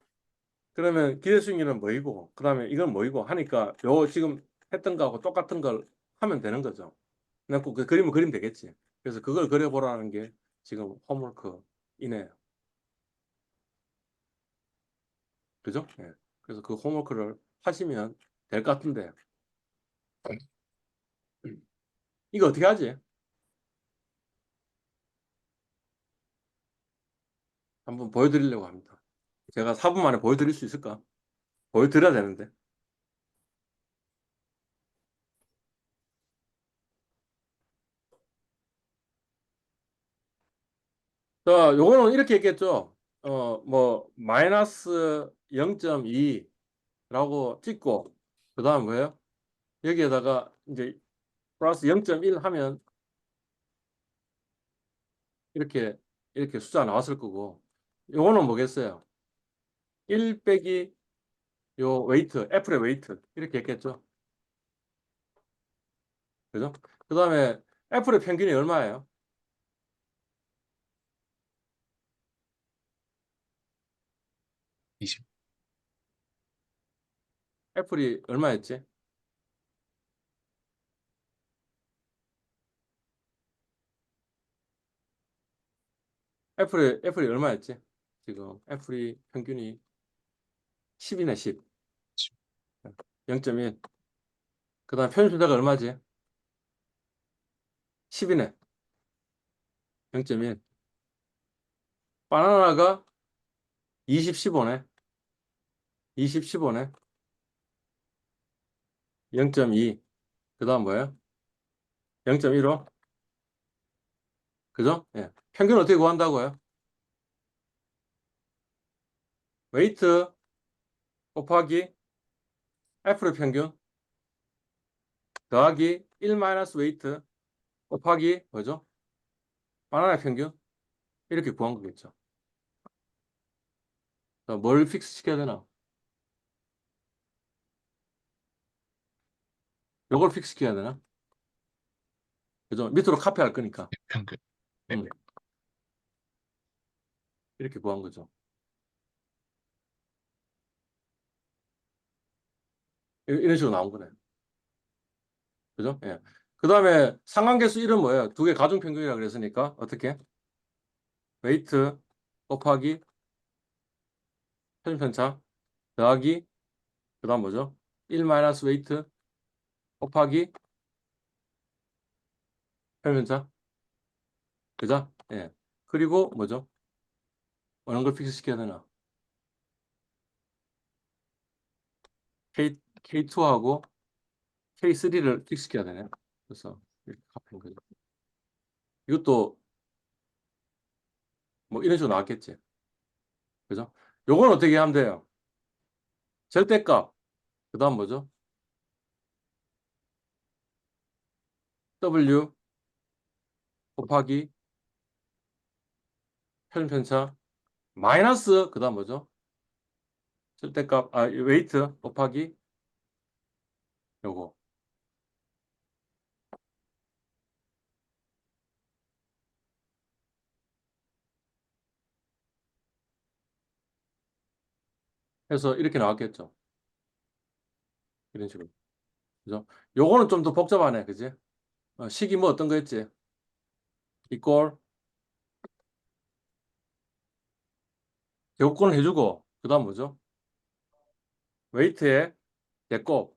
그러면 기대 수익률은 뭐이고 그 다음에 이건 뭐이고 하니까 요 지금 했던 거하고 똑같은 걸 하면 되는 거죠. 그냥 그 그림을 그리면 되겠지. 그래서 그걸 그려보라는 게 지금 홈워크이네요. 그죠? 예. 그래서 그 홈워크를 하시면 될 것 같은데 이거 어떻게 하지? 한번 보여드리려고 합니다. 제가 4분 만에 보여드릴 수 있을까? 보여드려야 되는데. 자, 요거는 이렇게 했겠죠. 뭐 마이너스 0.2라고 찍고 그 다음 뭐예요? 여기에다가 이제 플러스 0.1 하면 이렇게 숫자 나왔을 거고 요거는 뭐겠어요? 1 빼기 요 웨이트, 애플의 웨이트 이렇게 했겠죠. 그죠? 그 다음에 애플의 평균이 얼마예요? 20. 애플이 얼마였지? 애플이 얼마였지? 지금 애플이 평균이 10이네 10. 0.1. 그 다음 편집자가 얼마지? 10이네. 0.1. 바나나가 20, 15네. 20, 15네. 0.2. 그 다음 뭐예요? 0.15. 그죠? 예. 평균 어떻게 구한다고요? 웨이트 곱하기 애플의 평균 더하기 1 마이너스 웨이트 곱하기 뭐죠? 바나나의 평균 이렇게 구한 거겠죠. 자, 뭘 픽스 시켜야 되나? 요걸 픽스 시켜야 되나? 그죠? 밑으로 카피할 거니까. 평균. 네. 음, 이렇게 구한 거죠. 이런 식으로 나온 거네. 그죠? 예. 그 다음에 상관계수 1은 뭐예요? 두 개 가중평균이라고 그랬으니까 어떻게? 웨이트 곱하기 편차 더하기 그 다음 뭐죠? 1 마이너스 웨이트 곱하기 편차 그죠? 예. 그리고 뭐죠? 어느 걸 픽스 시켜야 되나? K2하고 K3를 픽스 시켜야 되네. 그래서 이렇게 합한 거죠. 이것도 뭐 이런 식으로 나왔겠지. 그죠? 요건 어떻게 하면 돼요? 절대값. 그 다음 뭐죠? W 곱하기 편차 마이너스 그 다음 뭐죠? 절대값 웨이트 곱하기 요거 해서 이렇게 나왔겠죠. 이런 식으로. 그죠? 요거는 좀 더 복잡하네. 그지? 식이 뭐 어떤 거 했지? 이꼴 제곱권을 해주고 그 다음 뭐죠? 웨이트의 제곱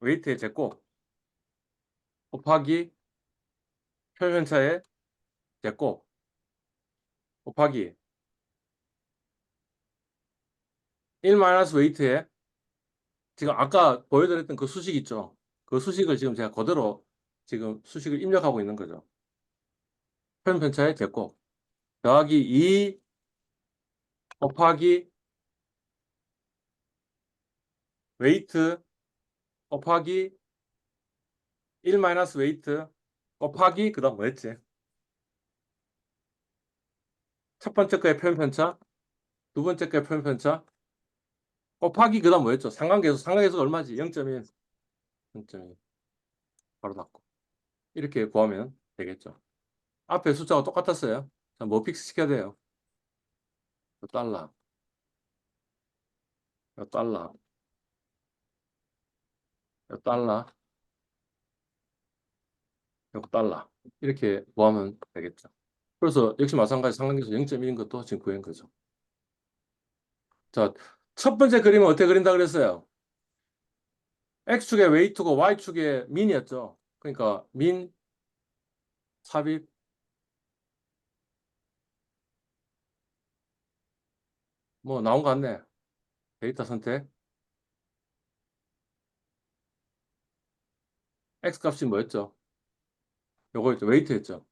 웨이트의 제곱 곱하기 표면차의 제곱 곱하기 1 마이너스 웨이트의 지금 아까 보여드렸던 그 수식 있죠? 그 수식을 지금 제가 그대로 지금 수식을 입력하고 있는 거죠. 표면차의 제곱 더하기 2 곱하기 웨이트 곱하기 1 마이너스 웨이트 곱하기 그다음 뭐였지? 첫 번째 거의 표현 편차, 두 번째 거의 표현 편차 곱하기 그다음 뭐였죠? 상관계수 얼마지? 0.1. 0.1. 바로 닫고. 이렇게 구하면 되겠죠. 앞에 숫자가 똑같았어요. 자, 뭐 픽스 시켜야 돼요? $, $, $, $. 이렇게 구하면 되겠죠. 그래서 역시 마찬가지 상관계수 0.1인 것도 지금 구한 거죠. 자, 첫 번째 그림은 어떻게 그린다 그랬어요? X축의 웨이트고 Y축의 민이었죠. 그러니까 민, 삽입, 뭐 나온 거 같네. 데이터 선택. X 값이 뭐였죠? 요거였죠. 웨이트였죠.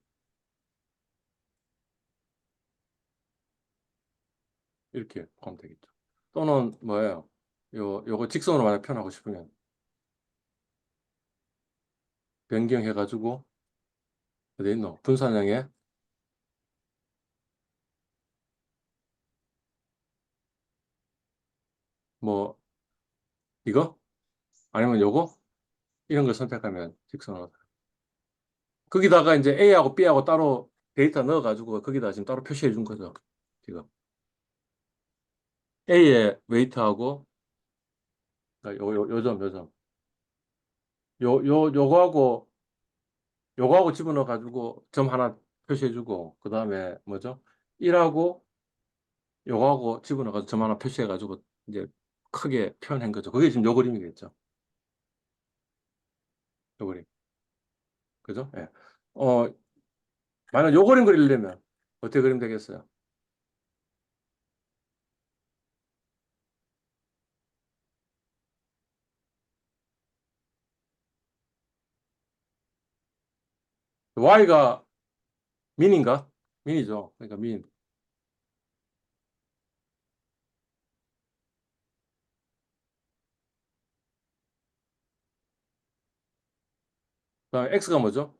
이렇게 하면 되겠죠. 또는 뭐예요? 요거 직선으로 만약 표현하고 싶으면 변경해가지고 어디 있노? 분산형에 뭐 이거? 아니면 요거? 이런 걸 선택하면 직선으로. 거기다가 이제 A하고 B하고 따로 데이터 넣어가지고 거기다 지금 따로 표시해 준 거죠. 지금 A의 웨이트하고 요점 요거하고 집어넣어 가지고 점 하나 표시해 주고 그 다음에 뭐죠? 1하고 요거하고 집어넣어 가지고 점 하나 표시해 가지고 이제 크게 표현한 거죠. 그게 지금 요 그림이겠죠. 요 그림. 그죠? 예. 만약 요 그림 그리려면 어떻게 그리면 되겠어요? Y가 민인가? 민이죠. 그러니까 민. 그다음에 X가 뭐죠?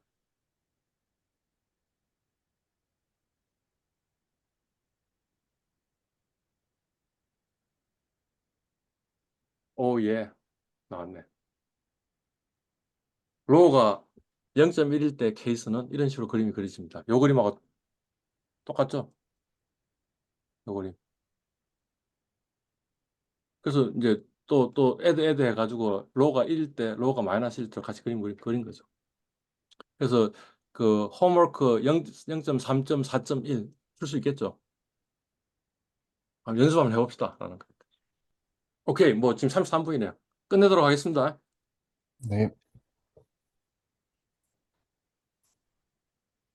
오, 예. 나왔네. 로우가 0.1일 때 케이스는 이런 식으로 그림이 그려집니다. 요 그림하고 똑같죠? 요 그림. 그래서 이제 또 애드 해가지고 로우가 1일 때, 로우가 마이너스 1일 때 같이 그린 거죠. 그래서 그 홈워크 0.3.4.1 풀 수 있겠죠? 연습 한번 해봅시다. 라는 거. 오케이, 뭐 지금 33분이네요. 끝내도록 하겠습니다. 네.